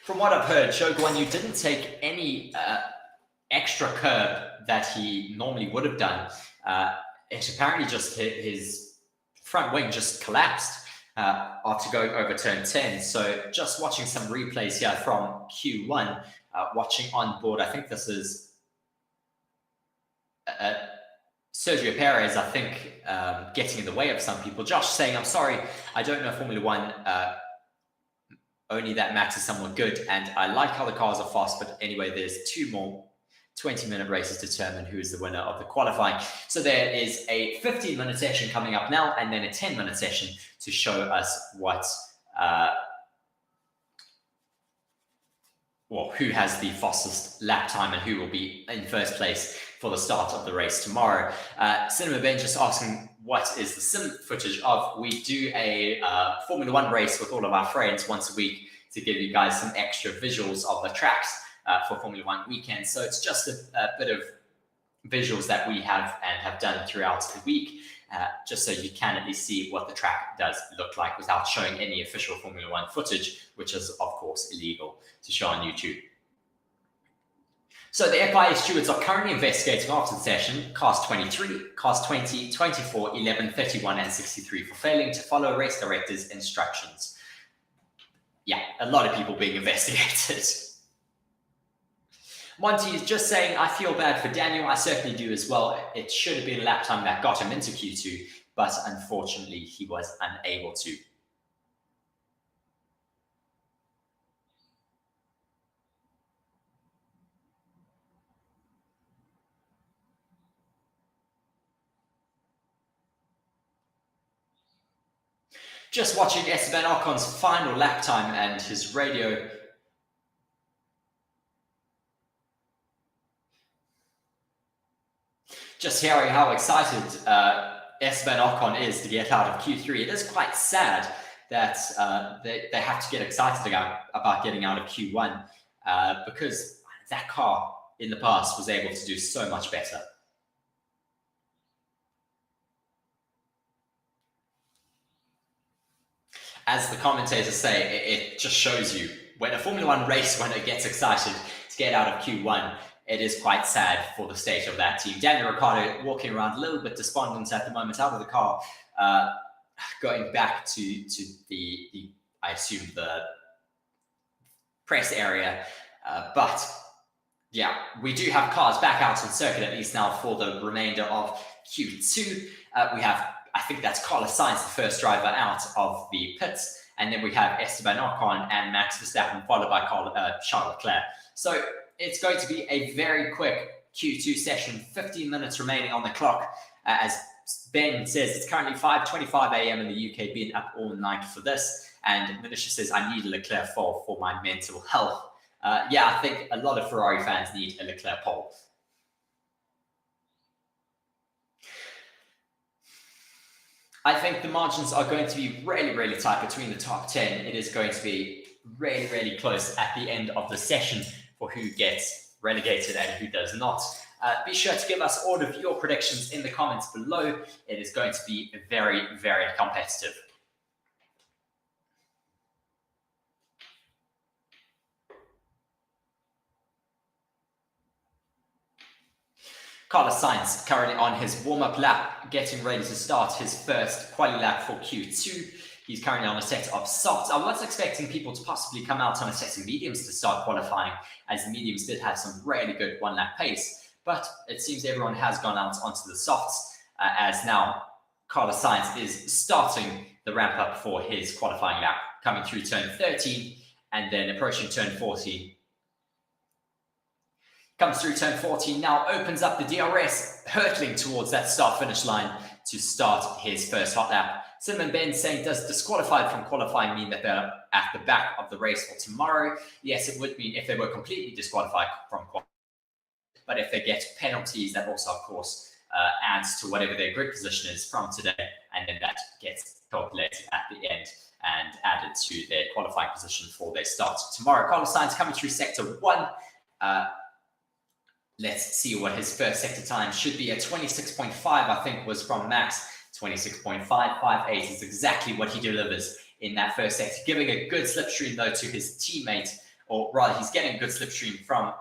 From what I've heard, Shogun, you didn't take any extra curb that he normally would have done. It apparently just his front wing just collapsed after going over turn 10. So just watching some replays here from Q1, watching on board, I think this is Sergio Perez, I think, getting in the way of some people. Josh saying, I'm sorry, I don't know Formula One. Only that Max is somewhat good, and I like how the cars are fast, but anyway, there's 2 more 20-minute races to determine who is the winner of the qualifying. So there is a 15-minute session coming up now, and then a 10-minute session to show us what, who has the fastest lap time and who will be in first place for the start of the race tomorrow. Cinema Ben just asking, what is the sim footage of? We do a Formula One race with all of our friends once a week to give you guys some extra visuals of the tracks for Formula One weekend. So it's just a bit of visuals that we have and have done throughout the week, just so you can at least see what the track does look like without showing any official Formula One footage, which is of course illegal to show on YouTube. So the FIA stewards are currently investigating after the session cars 23, cars 20, 24, 11, 31, and 63 for failing to follow race directors' instructions. Yeah, a lot of people being investigated. Monty is just saying, I feel bad for Daniel. I certainly do as well. It should have been a lap time that got him into Q2, but unfortunately he was unable to. Just watching Esteban Ocon's final lap time and his radio. Just hearing how excited Esteban Ocon is to get out of Q3. It is quite sad that they have to get excited about getting out of Q1 because that car in the past was able to do so much better. As the commentators say, it just shows you when a Formula One race winner gets excited to get out of Q1, it is quite sad for the state of that team. Daniel Ricciardo walking around a little bit despondent at the moment out of the car, going back to the I assume the press area. But yeah, we do have cars back out on circuit at least now for the remainder of Q2. We have, I think that's Carlos Sainz, the first driver out of the pits. And then we have Esteban Ocon and Max Verstappen, followed by Charles Leclerc. So it's going to be a very quick Q2 session, 15 minutes remaining on the clock. As Ben says, it's currently 5:25 a.m. in the UK, been up all night for this. And Manisha says, I need a Leclerc pole for my mental health. Yeah, I think a lot of Ferrari fans need a Leclerc pole. I think the margins are going to be really, really tight between the top 10. It is going to be really, really close at the end of the session for who gets relegated and who does not. Be sure to give us all of your predictions in the comments below. It is going to be very, very competitive. Carlos Sainz currently on his warm-up lap, getting ready to start his first quali lap for Q2. He's currently on a set of softs. I was expecting people to possibly come out on a set of mediums to start qualifying, as the mediums did have some really good one-lap pace. But it seems everyone has gone out onto the softs, as now Carlos Sainz is starting the ramp-up for his qualifying lap, coming through turn 13 and then approaching turn 14. Comes through turn 14, now opens up the DRS, hurtling towards that start-finish line to start his first hot lap. Cinnamon Ben saying, does disqualified from qualifying mean that they're at the back of the race for tomorrow? Yes, it would mean if they were completely disqualified from qualifying. But if they get penalties, that also, of course, adds to whatever their grid position is from today. And then that gets calculated at the end and added to their qualifying position for their start tomorrow. Carlos Sainz coming through sector 1. Let's see what his first sector time should be. At 26.5, I think, was from Max. 26.558 is exactly what he delivers in that first sector, giving a good slipstream, though, to his teammate, or rather, he's getting a good slipstream from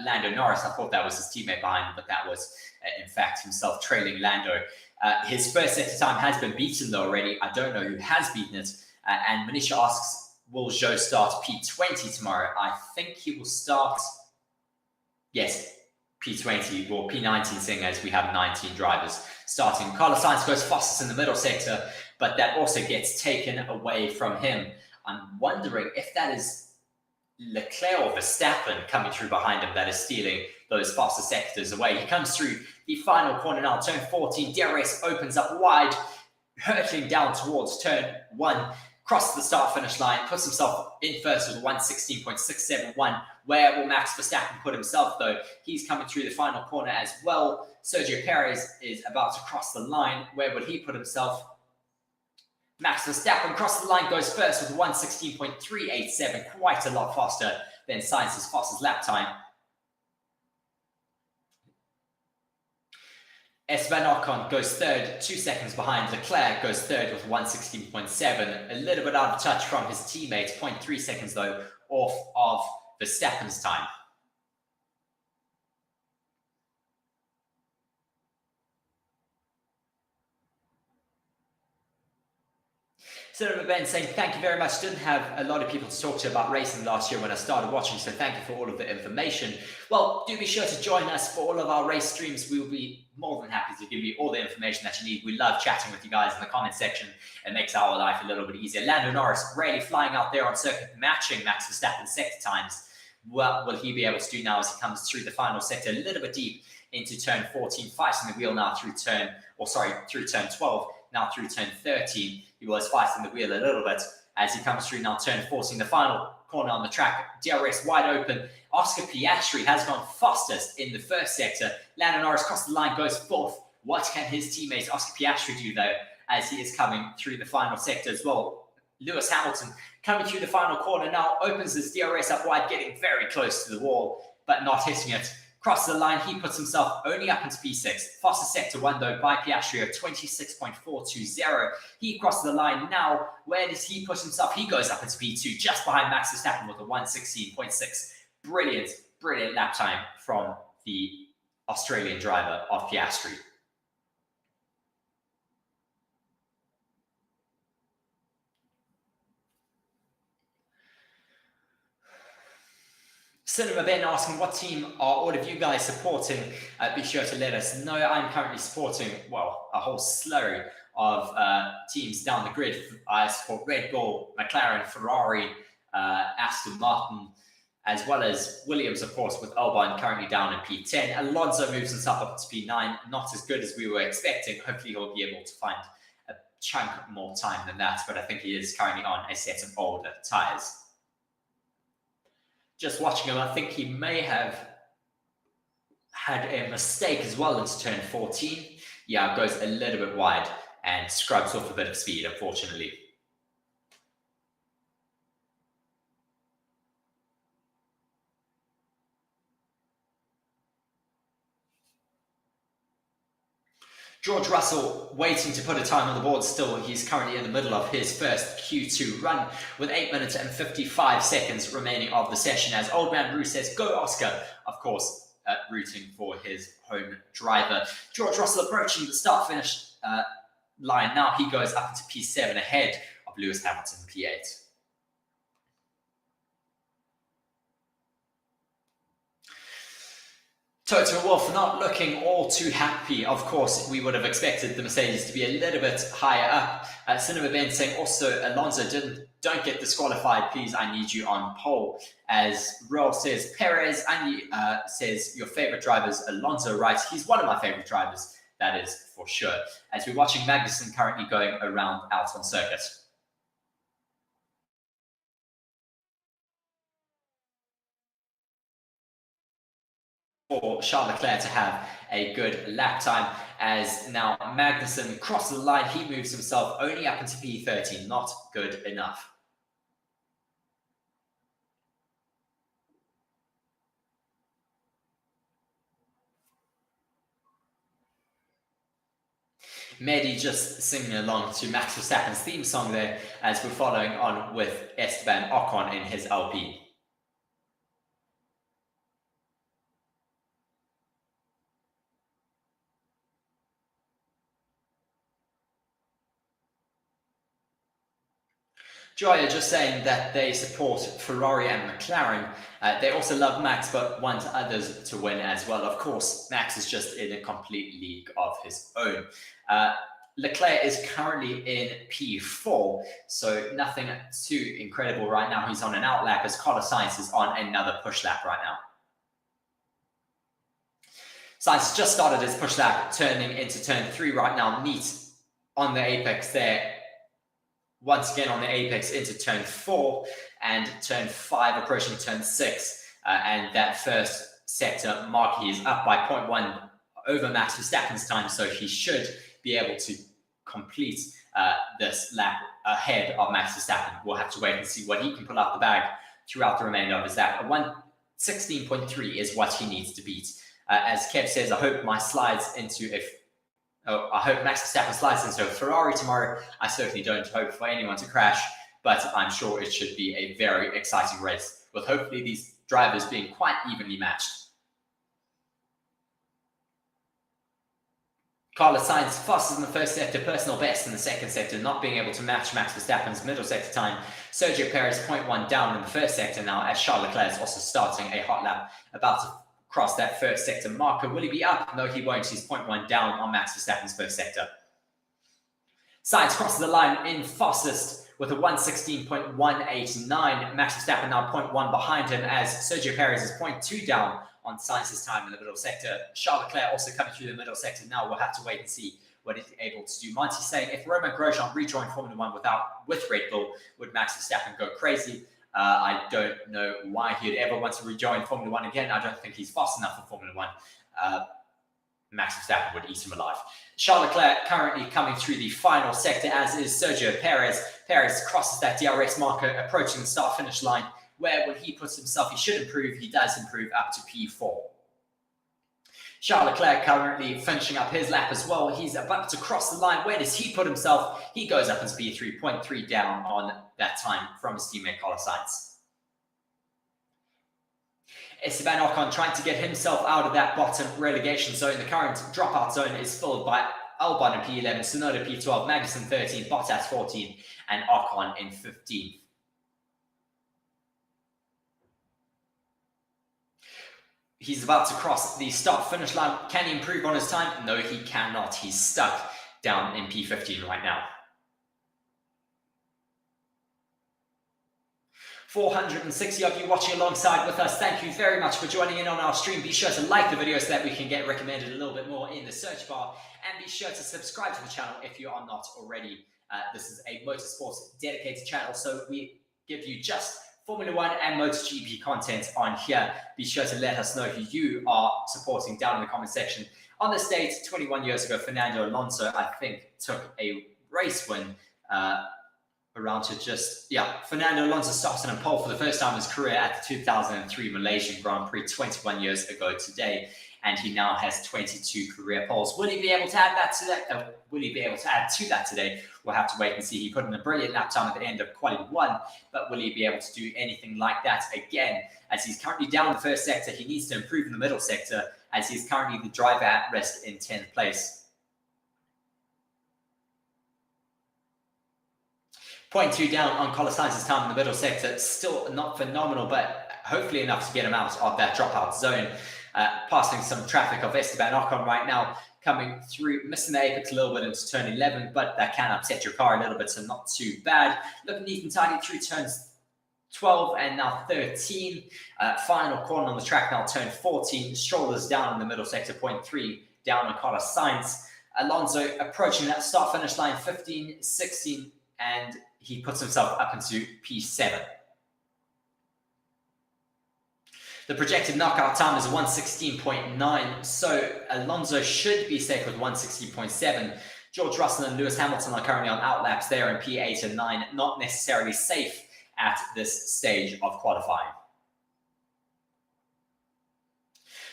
Lando Norris. I thought that was his teammate behind him, but that was, in fact, himself trailing Lando. His first sector time has been beaten, though, already. I don't know who has beaten it. And Manisha asks, will Zhou start P20 tomorrow? I think he will start, yes, P20 or P19, seeing as we have 19 drivers starting. Carlos Sainz goes fastest in the middle sector, but that also gets taken away from him. I'm wondering if that is Leclerc or Verstappen coming through behind him that is stealing those faster sectors away. He comes through the final corner now, turn 14. DRS opens up wide, hurtling down towards turn 1. Crosses the start-finish line, puts himself in first with 116.671. Where will Max Verstappen put himself, though? He's coming through the final corner as well. Sergio Perez is about to cross the line. Where would he put himself? Max Verstappen crosses the line, goes first with 116.387, quite a lot faster than Sainz's fastest lap time. Esteban Ocon goes third, 2 seconds behind. Leclerc goes third with 116.7, a little bit out of touch from his teammates, 0.3 seconds though, off of Verstappen's time. Cinema Ben saying, thank you very much. Didn't have a lot of people to talk to about racing last year when I started watching, so thank you for all of the information. Well, do be sure to join us for all of our race streams. We will be more than happy to give you all the information that you need. We love chatting with you guys in the comment section. It makes our life a little bit easier. Lando Norris really flying out there on circuit, matching Max Verstappen's sector times. What will he be able to do now as he comes through the final sector, a little bit deep into turn 14, fighting the wheel now through turn 12, now through turn 13. He was fighting the wheel a little bit as he comes through now turn 14, the final corner on the track. DRS wide open. Oscar Piastri has gone fastest in the first sector. Lando Norris crossed the line, goes fourth. What can his teammate Oscar Piastri do, though, as he is coming through the final sector as well? Lewis Hamilton coming through the final corner now, opens his DRS up wide, getting very close to the wall, but not hitting it. Crosses the line, he puts himself only up into P6. Fastest sector 1, though, by Piastri of 26.420. He crosses the line now. Where does he put himself? He goes up into P2, just behind Max Verstappen with a 116.6. Brilliant, brilliant lap time from the Australian driver of Piastri. Cinema Ben asking, what team are all of you guys supporting? Be sure to let us know. I'm currently supporting, well, a whole slurry of teams down the grid. I support Red Bull, McLaren, Ferrari, Aston Martin, as well as Williams, of course, with Albon currently down in P10. Alonso moves himself up to P9, not as good as we were expecting. Hopefully he'll be able to find a chunk more time than that, but I think he is currently on a set of older tyres. Just watching him, I think he may have had a mistake as well into turn 14. Yeah, it goes a little bit wide and scrubs off a bit of speed, unfortunately. George Russell waiting to put a time on the board still. He's currently in the middle of his first Q2 run with 8 minutes and 55 seconds remaining of the session as Old Man Roo says, go Oscar, of course, rooting for his home driver. George Russell approaching the start-finish line now. He goes up into P7 ahead of Lewis Hamilton, P8. Toto Wolff not looking all too happy. Of course, we would have expected the Mercedes to be a little bit higher up. Cinema Ben saying also, Alonso don't get disqualified, please, I need you on pole. As Roll says, Perez, and says your favorite driver is Alonso, right? He's one of my favorite drivers, that is for sure. As we're watching Magnussen currently going around out on circuit. For Charles Leclerc to have a good lap time, as now Magnussen crosses the line. He moves himself only up into P13, not good enough. Mehdi just singing along to Max Verstappen's theme song there, as we're following on with Esteban Ocon in his LP. Joya just saying that they support Ferrari and McLaren. They also love Max, but want others to win as well. Of course, Max is just in a complete league of his own. Leclerc is currently in P4, so nothing too incredible right now. He's on an outlap as Carlos Sainz is on another push lap right now. Sainz just started his push lap, turning into turn 3 right now. Neat on the apex there. Once again on the apex into turn 4 and turn 5 approaching turn 6. And that first sector mark, he is up by 0.1 over Max Verstappen's time, so he should be able to complete this lap ahead of Max Verstappen. We'll have to wait and see what he can pull out the bag throughout the remainder of his lap. 1:16.3 is what he needs to beat. As Kev says, I hope my slides into I hope Max Verstappen slides into a Ferrari tomorrow. I certainly don't hope for anyone to crash, but I'm sure it should be a very exciting race, with hopefully these drivers being quite evenly matched. Carlos Sainz fastest in the first sector, personal best in the second sector, not being able to match Max Verstappen's middle sector time. Sergio Perez 0.1 down in the first sector now, as Charles Leclerc is also starting a hot lap, about to cross that first sector marker. Will he be up? No, he won't. He's 0.1 down on Max Verstappen's first sector. Sainz crosses the line in fastest with a 1:16.189. Max Verstappen now 0.1 behind him, as Sergio Perez is 0.2 down on Sainz's time in the middle sector. Charles Leclerc also coming through the middle sector now. We'll have to wait and see what he's able to do. Monty saying, if Romain Grosjean rejoined Formula 1 with Red Bull, would Max Verstappen go crazy? I don't know why he'd ever want to rejoin Formula 1 again. I don't think he's fast enough for Formula 1. Max Verstappen would eat him alive. Charles Leclerc currently coming through the final sector, as is Sergio Perez. Perez crosses that DRS marker, approaching the start-finish line, where when he puts himself, he should improve. He does improve up to P4. Charles Leclerc currently finishing up his lap as well. He's about to cross the line. Where does he put himself? He goes up into P3, 0.3 down on that time from his teammate Carlos Sainz. Esteban Ocon trying to get himself out of that bottom relegation zone. The current dropout zone is filled by Albon in P11, Tsunoda P12, Magnussen 13, Bottas 14, and Ocon in 15th. He's about to cross the start-finish line. Can he improve on his time? No, he cannot. He's stuck down in P15 right now. 460 of you watching alongside with us. Thank you very much for joining in on our stream. Be sure to like the video so that we can get recommended a little bit more in the search bar. And be sure to subscribe to the channel if you are not already. This is a motorsports dedicated channel, so we give you just Formula 1 and Moto GP content on here. Be sure to let us know who you are supporting down in the comment section. On this date, 21 years ago, Fernando Alonso, I think, took a race win Fernando Alonso started on pole for the first time in his career at the 2003 Malaysian Grand Prix 21 years ago today, and he now has 22 career poles. Will he be able to add that to that? Will he be able to add to that today? We'll have to wait and see. He put in a brilliant lap time at the end of Quali 1, but will he be able to do anything like that again? As he's currently down in the first sector, he needs to improve in the middle sector, as he's currently the driver at risk in 10th place. 0.2 down on Carlos Sainz's time in the middle sector. Still not phenomenal, but hopefully enough to get him out of that dropout zone. Passing some traffic of Esteban Ocon right now, coming through, missing the apex a little bit into turn 11, but that can upset your car a little bit, so not too bad. Looking neat and tidy through turns 12 and now 13. Final corner on the track now, turn 14. Strollers down in the middle sector, 0.3 down on Carlos Sainz. Alonso approaching that start-finish line, 15, 16, and he puts himself up into P7. The projected knockout time is 1:16.9, so Alonso should be safe with 1:16.7. George Russell and Lewis Hamilton are currently on outlaps. They are in P8 and 9, not necessarily safe at this stage of qualifying.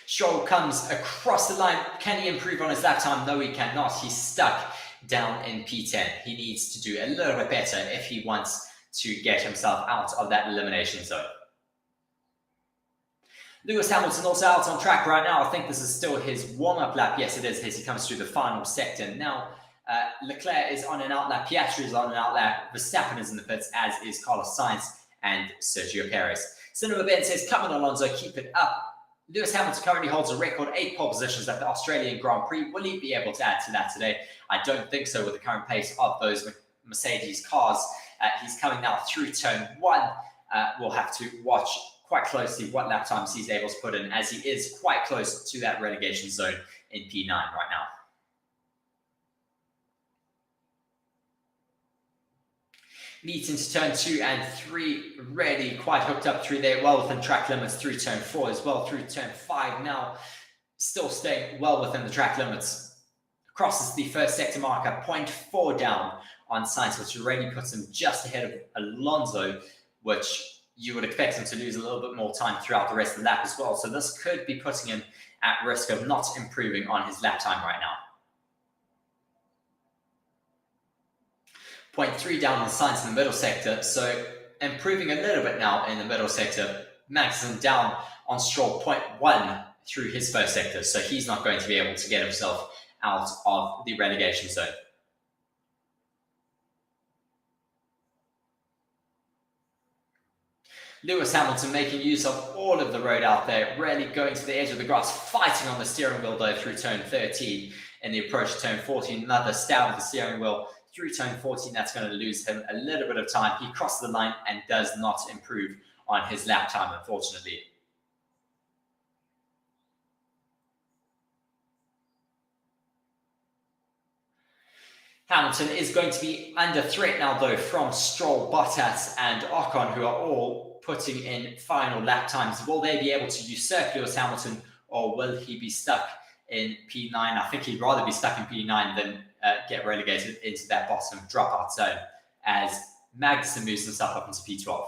Stroll comes across the line. Can he improve on his lap time? No, he cannot. He's stuck down in P10. He needs to do a little bit better if he wants to get himself out of that elimination zone. Lewis Hamilton also out on track right now. I think this is still his warm-up lap. Yes, it is, as he comes through the final sector. Now, Leclerc is on an outlap. Piastri is on an outlap. Verstappen is in the pits, as is Carlos Sainz and Sergio Perez. Cinema Ben says, come on, Alonso, keep it up. Lewis Hamilton currently holds a record 8 pole positions at the Australian Grand Prix. Will he be able to add to that today? I don't think so with the current pace of those Mercedes cars. He's coming now through turn 1. We'll have to watch quite closely what lap times he's able to put in, as he is quite close to that relegation zone in P9 right now. Neat into turn 2 and 3, really quite hooked up through there, well within track limits through turn 4 as well, through turn 5 now, still staying well within the track limits. Crosses the first sector marker, 0.4 down on Sainz, which already puts him just ahead of Alonso, which you would expect him to lose a little bit more time throughout the rest of the lap as well. So this could be putting him at risk of not improving on his lap time right now. 0.3 down on Sainz in the middle sector, so improving a little bit now in the middle sector. Magnussen down on Stroll, 0.1 through his first sector, so he's not going to be able to get himself out of the relegation zone. Lewis Hamilton making use of all of the road out there, really going to the edge of the grass, fighting on the steering wheel though through turn 13. In the approach to turn 14, another stab of the steering wheel through turn 14. That's going to lose him a little bit of time. He crosses the line and does not improve on his lap time, unfortunately. Hamilton is going to be under threat now, though, from Stroll, Bottas, and Ocon, who are all putting in final lap times. Will they be able to usurp Lewis Hamilton, or will he be stuck in P9? I think he'd rather be stuck in P9 than get relegated into that bottom dropout zone, as Magnussen moves himself up into P12.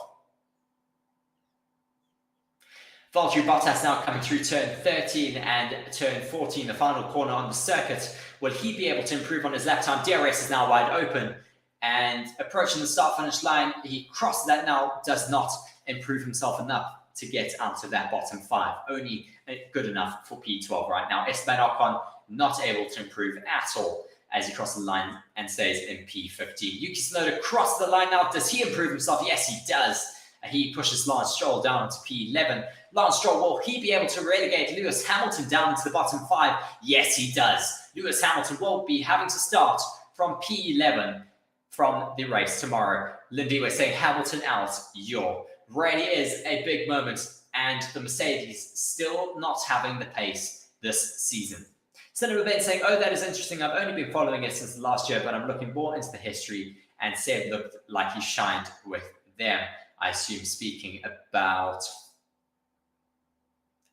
Valtteri Bottas now coming through turn 13 and turn 14, the final corner on the circuit. Will he be able to improve on his lap time? DRS is now wide open and approaching the start-finish line. He crosses that now, does not improve himself enough to get out of that bottom 5. Only good enough for P12 right now. Esteban Ocon not able to improve at all as he crosses the line and stays in P15. Yuki Tsunoda crosses the line now. Does he improve himself? Yes, he does. He pushes Lance Stroll down to P11. Lance Stroll, will he be able to relegate Lewis Hamilton down into the bottom 5? Yes, he does. Lewis Hamilton will be having to start from P11 from the race tomorrow. Lindy was saying, Hamilton out, you're really is a big moment, and the Mercedes still not having the pace this season. Cinema Ben saying, oh, that is interesting. I've only been following it since last year, but I'm looking more into the history, and Seb looked like he shined with them. I assume speaking about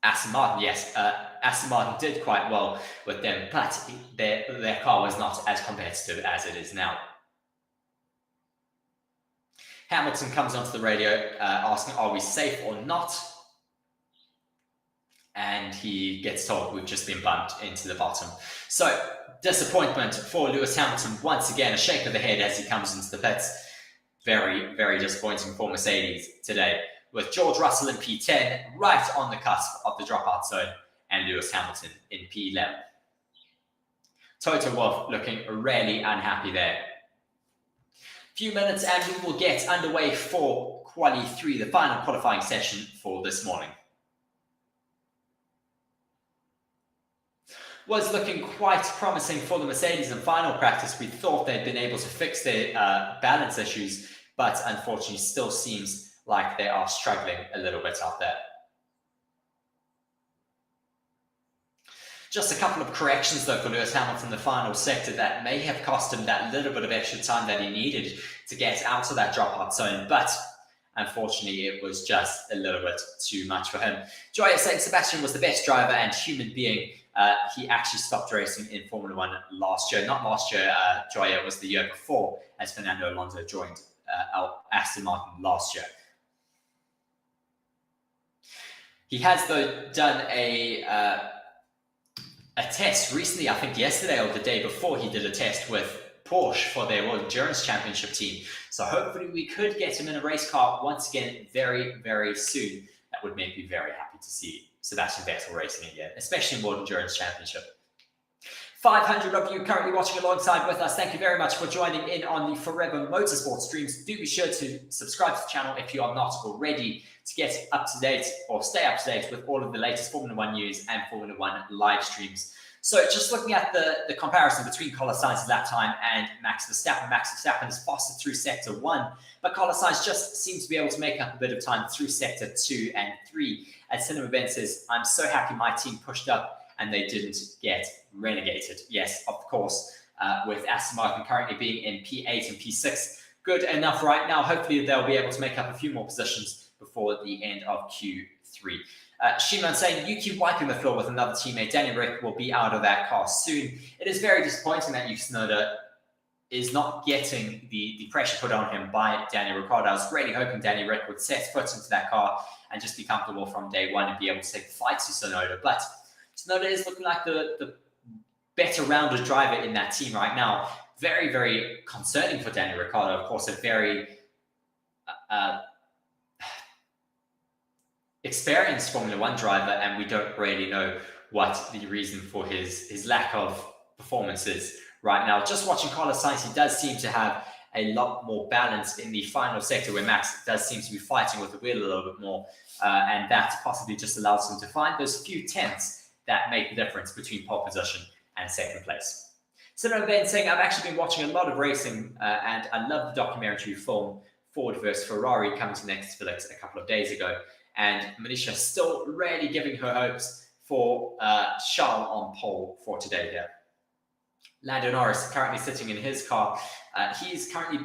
Aston Martin. Yes, Aston Martin did quite well with them, but their car was not as competitive as it is now. Hamilton comes onto the radio asking, are we safe or not? And he gets told we've just been bumped into the bottom. So, disappointment for Lewis Hamilton. Once again, a shake of the head as he comes into the pits. Very, very disappointing for Mercedes today, with George Russell in P10, right on the cusp of the dropout zone, and Lewis Hamilton in P11. Toto Wolff looking really unhappy there. Few minutes and we will get underway for Quali 3, the final qualifying session for this morning. Was looking quite promising for the Mercedes in final practice. We thought they'd been able to fix their balance issues, but unfortunately still seems like they are struggling a little bit out there. Just a couple of corrections though for Lewis Hamilton in the final sector that may have cost him that little bit of extra time that he needed to get out of that dropout zone, but unfortunately it was just a little bit too much for him. Joya saying Sebastian was the best driver and human being. He actually stopped racing in Formula One last year. Not last year, Joya, it was the year before, as Fernando Alonso joined Aston Martin last year. He has, though, done a test recently, I think yesterday or the day before, he did a test with Porsche for their World Endurance Championship team. So hopefully we could get him in a race car once again very, very soon. That would make me very happy to see Sebastian Vettel racing again, especially in World Endurance Championship. 500 of you currently watching alongside with us. Thank you very much for joining in on the Forever Motorsports streams. Do be sure to subscribe to the channel if you are not already to get up to date or stay up to date with all of the latest Formula One news and Formula One live streams. So just looking at the comparison between Carlos Sainz's lap time and Max Verstappen. Max Verstappen is faster through Sector 1, but Carlos Sainz just seems to be able to make up a bit of time through Sector 2 and 3. As Cinema Ben says, I'm so happy my team pushed up and they didn't get relegated. Yes, of course, with Aston Martin currently being in P8 and P6. Good enough right now. Hopefully they'll be able to make up a few more positions before the end of Q3. Shimon saying, you keep wiping the floor with another teammate. Danny Rick will be out of that car soon. It is very disappointing that Yuki Tsunoda is not getting the pressure put on him by Danny Ricciardo. I was really hoping Danny Rick would set foot into that car and just be comfortable from day one and be able to take the fight to Tsunoda. But Tsunoda is looking like the better rounded driver in that team right now. Very, very concerning for Danny Ricciardo. Of course, a very experienced Formula One driver, and we don't really know what the reason for his lack of performance is right now. Just watching Carlos Sainz, he does seem to have a lot more balance in the final sector where Max does seem to be fighting with the wheel a little bit more, and that possibly just allows him to find those few tenths that make the difference between pole position and second place. Cinema Ben saying, I've actually been watching a lot of racing and I love the documentary film Ford vs Ferrari coming to Netflix a couple of days ago. And Manisha still really giving her hopes for Charles on pole for today here. Lando Norris currently sitting in his car. He's currently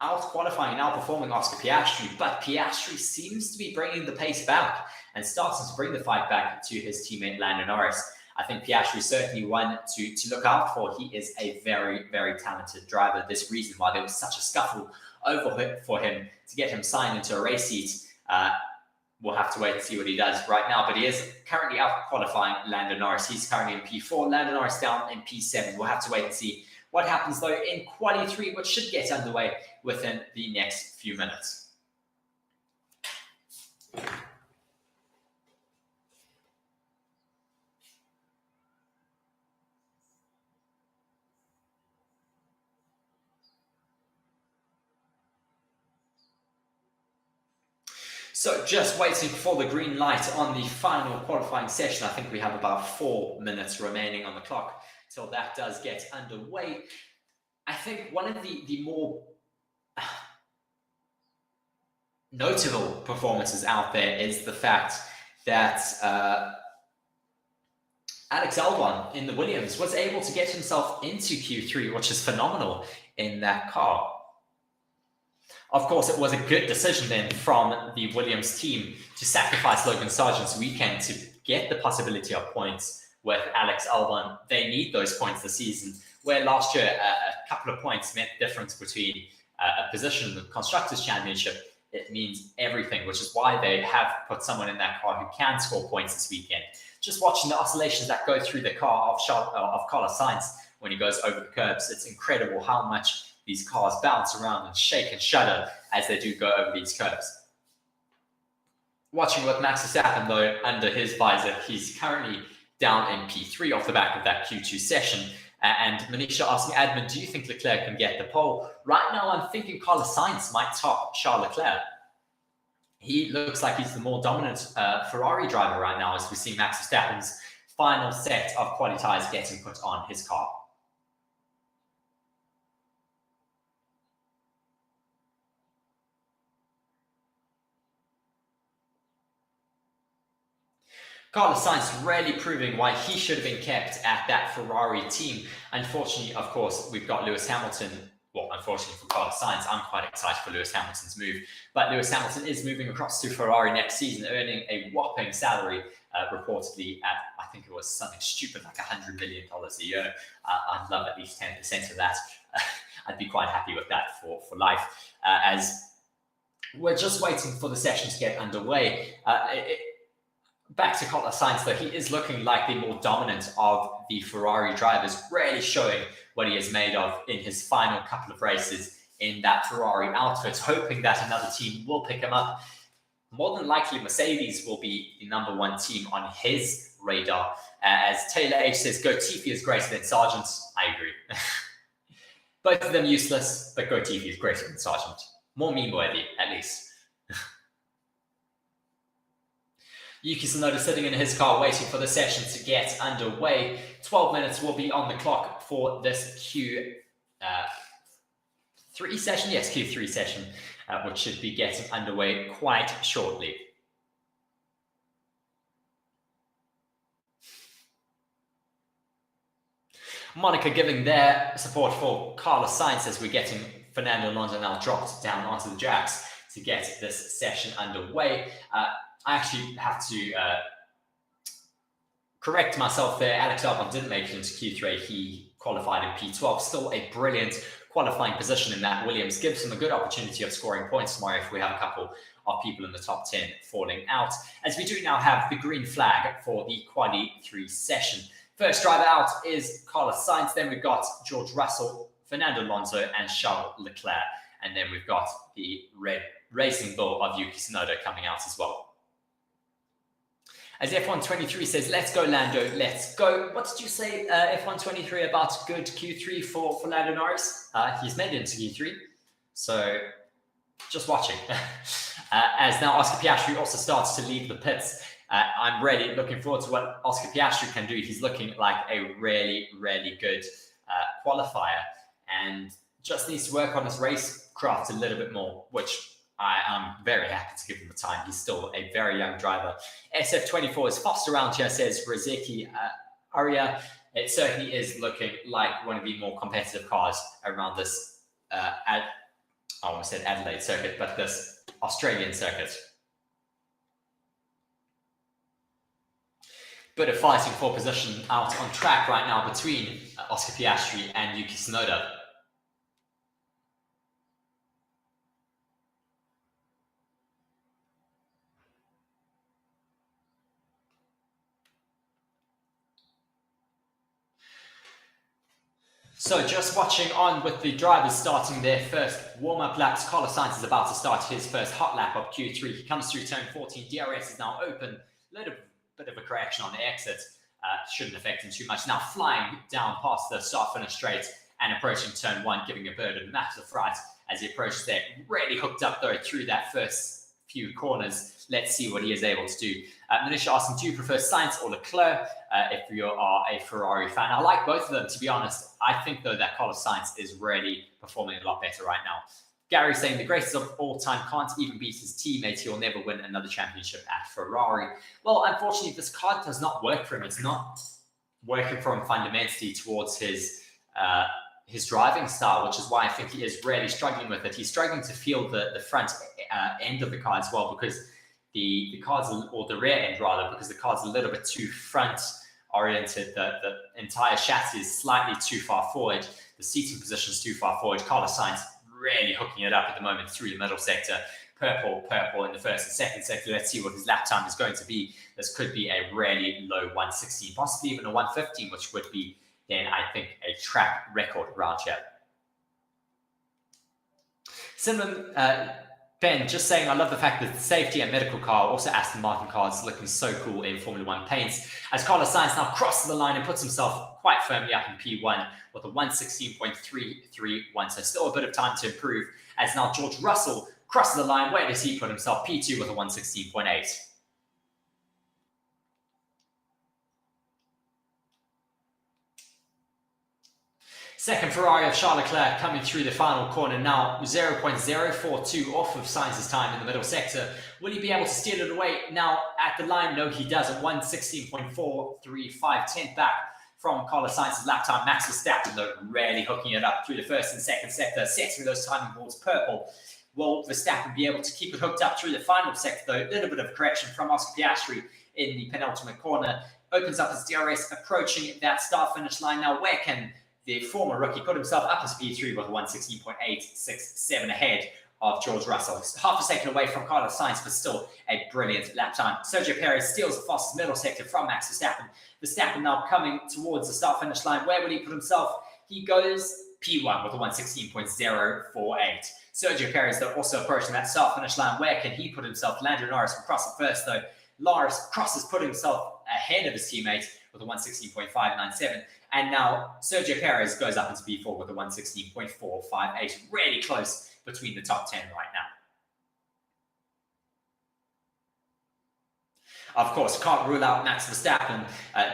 out qualifying and outperforming Oscar Piastri, but Piastri seems to be bringing the pace back and starting to bring the fight back to his teammate Lando Norris. I think Piastri is certainly one to look out for. He is a very, very talented driver. This reason why there was such a scuffle over for him to get him signed into a race seat. We'll have to wait and see what he does right now, but he is currently out qualifying Lando Norris. He's currently in P4, Lando Norris down in P7. We'll have to wait and see what happens though in Quali 3, which should get underway within the next few minutes. So just waiting for the green light on the final qualifying session. I think we have about 4 minutes remaining on the clock till that does get underway. I think one of the more notable performances out there is the fact that Alex Albon in the Williams was able to get himself into Q3, which is phenomenal in that car. Of course, it was a good decision then from the Williams team to sacrifice Logan Sargent's weekend to get the possibility of points with Alex Albon. They need those points this season, where last year a couple of points meant the difference between a position in the Constructors' Championship. It means everything, which is why they have put someone in that car who can score points this weekend. Just watching the oscillations that go through the car of Carlos Sainz when he goes over the curbs, it's incredible how much these cars bounce around and shake and shudder as they do go over these curbs. Watching with Max Verstappen, though, under his visor, he's currently down in P3 off the back of that Q2 session. And Manisha asking Admin, do you think Leclerc can get the pole? Right now, I'm thinking Carlos Sainz might top Charles Leclerc. He looks like he's the more dominant Ferrari driver right now, as we see Max Verstappen's final set of quali tires getting put on his car. Carlos Sainz really proving why he should have been kept at that Ferrari team. Unfortunately, of course, we've got Lewis Hamilton. Well, unfortunately for Carlos Sainz, I'm quite excited for Lewis Hamilton's move. But Lewis Hamilton is moving across to Ferrari next season, earning a whopping salary, reportedly at, I think it was something stupid like $100 million a year. I'd love at least 10% of that. I'd be quite happy with that for life. As we're just waiting for the session to get underway. Back to Carlos Sainz, though, he is looking like the more dominant of the Ferrari drivers, really showing what he is made of in his final couple of races in that Ferrari outfit, hoping that another team will pick him up. More than likely, Mercedes will be the number one team on his radar. As Taylor H says, Gotifi is greater than Sargent. I agree. Both of them useless, but Gotifi is greater than Sargent. More meme-worthy, at least. Yuki Tsunoda sitting in his car waiting for the session to get underway. 12 minutes will be on the clock for this Q3 session. Yes, Q3 session, which should be getting underway quite shortly. Monica giving their support for Carlos Sainz as we're getting Fernando Alonso now dropped down onto the jacks to get this session underway. I actually have to correct myself there. Alex Albon didn't make it into Q3. He qualified in P12. Still a brilliant qualifying position in that. Williams gives him a good opportunity of scoring points tomorrow if we have a couple of people in the top 10 falling out. As we do now have the green flag for the Quali 3 session. First driver out is Carlos Sainz. Then we've got George Russell, Fernando Alonso, and Charles Leclerc. And then we've got the red racing bull of Yuki Tsunoda coming out as well. As F123 says, let's go, Lando, let's go. What did you say, F123, about good Q3 for Lando Norris? He's made it into Q3, so just watching. As now Oscar Piastri also starts to leave the pits. I'm really looking forward to what Oscar Piastri can do. He's looking like a really, really good qualifier and just needs to work on his racecraft a little bit more, which I am very happy to give him the time. He's still a very young driver. SF24 is fast around here, says Rizeki Aria. It certainly is looking like one of the more competitive cars around this, I almost said Adelaide circuit, but this Australian circuit. Bit of fighting for position out on track right now between Oscar Piastri and Yuki Tsunoda. So just watching on with the drivers starting their first warm-up laps. Carlos Sainz is about to start his first hot lap of Q3. He comes through turn 14. DRS is now open. A little bit of a correction on the exit. Shouldn't affect him too much. Now flying down past the start-finish straight and approaching turn 1, giving a bird a massive fright as he approaches there. Really hooked up though through that first few corners. Let's see what he is able to do. Manisha asking, do you prefer Sainz or Leclerc if you are a Ferrari fan? I like both of them, to be honest. I think, though, that Carlos Sainz is really performing a lot better right now. Gary saying the greatest of all time can't even beat his teammates. He'll never win another championship at Ferrari. Well, unfortunately, this car does not work for him. It's not working for him fundamentally towards his driving style, which is why I think he is really struggling with it. He's struggling to feel the front end of the car as well, because the car's, or the rear end rather, because the car's a little bit too front oriented. The entire chassis is slightly too far forward. The seating position is too far forward. Carlos Sainz really hooking it up at the moment through the middle sector. Purple in the first and second sector. Let's see what his lap time is going to be. This could be a really low 116, possibly even a 115, which would be then, I think, a track record round here. Cinnamon Ben just saying, I love the fact that the safety and medical car, also Aston Martin cars, looking so cool in Formula One paints. As Carlos Sainz now crosses the line and puts himself quite firmly up in P1 with a 116.331. So still a bit of time to improve. As now George Russell crosses the line. Where does he put himself? P2 with a 116.8. Second Ferrari of Charles Leclerc coming through the final corner now, 0.042 off of Sainz's time in the middle sector. Will he be able to steal it away now at the line? No, he doesn't. 116.435, 10th back from Carlos Sainz's lap time. Max Verstappen, though, really hooking it up through the first and second sector, setting those timing boards purple. Will Verstappen be able to keep it hooked up through the final sector, though? A little bit of a correction from Oscar Piastri in the penultimate corner. Opens up his DRS, approaching that start-finish line. Now, where can the former rookie put himself up as P3 with a 116.867 ahead of George Russell? Half a second away from Carlos Sainz, but still a brilliant lap time. Sergio Perez steals the fastest middle sector from Max Verstappen. Verstappen now coming towards the start-finish line. Where will he put himself? He goes P1 with a 116.048. Sergio Perez, though, also approaching that start-finish line. Where can he put himself? Lando Norris will cross it first, though. Norris crosses, put himself ahead of his teammate with a 116.597. And now Sergio Perez goes up into P4 with a 116.458. Really close between the top 10 right now. Of course, can't rule out Max Verstappen.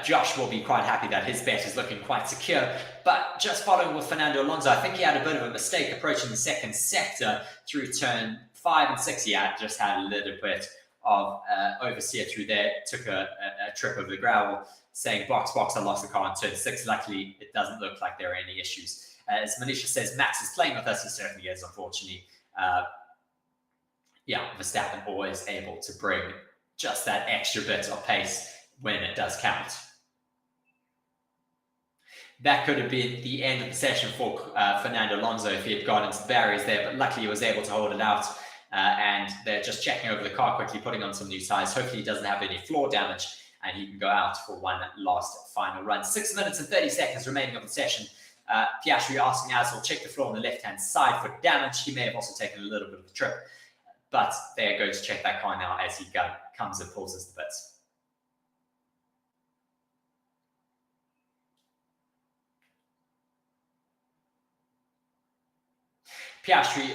Josh will be quite happy that his bet is looking quite secure. But just following with Fernando Alonso, I think he had a bit of a mistake approaching the second sector through turn 5 and 6. He just had a little bit of oversteer through there, took a trip over the gravel, saying, box, I lost the car on turn 6. Luckily, it doesn't look like there are any issues. As Manisha says, Max is playing with us. He certainly is, unfortunately. Verstappen always able to bring just that extra bit of pace when it does count. That could have been the end of the session for Fernando Alonso if he had gone into the barriers there, but luckily he was able to hold it out. And they're just checking over the car quickly, putting on some new tires. Hopefully he doesn't have any floor damage and he can go out for one last final run. 6 minutes and 30 seconds remaining of the session. Piastri asking Azul, check the floor on the left-hand side for damage. He may have also taken a little bit of a trip, but they're going to check that car now as he comes and pulls us the bits. Piastri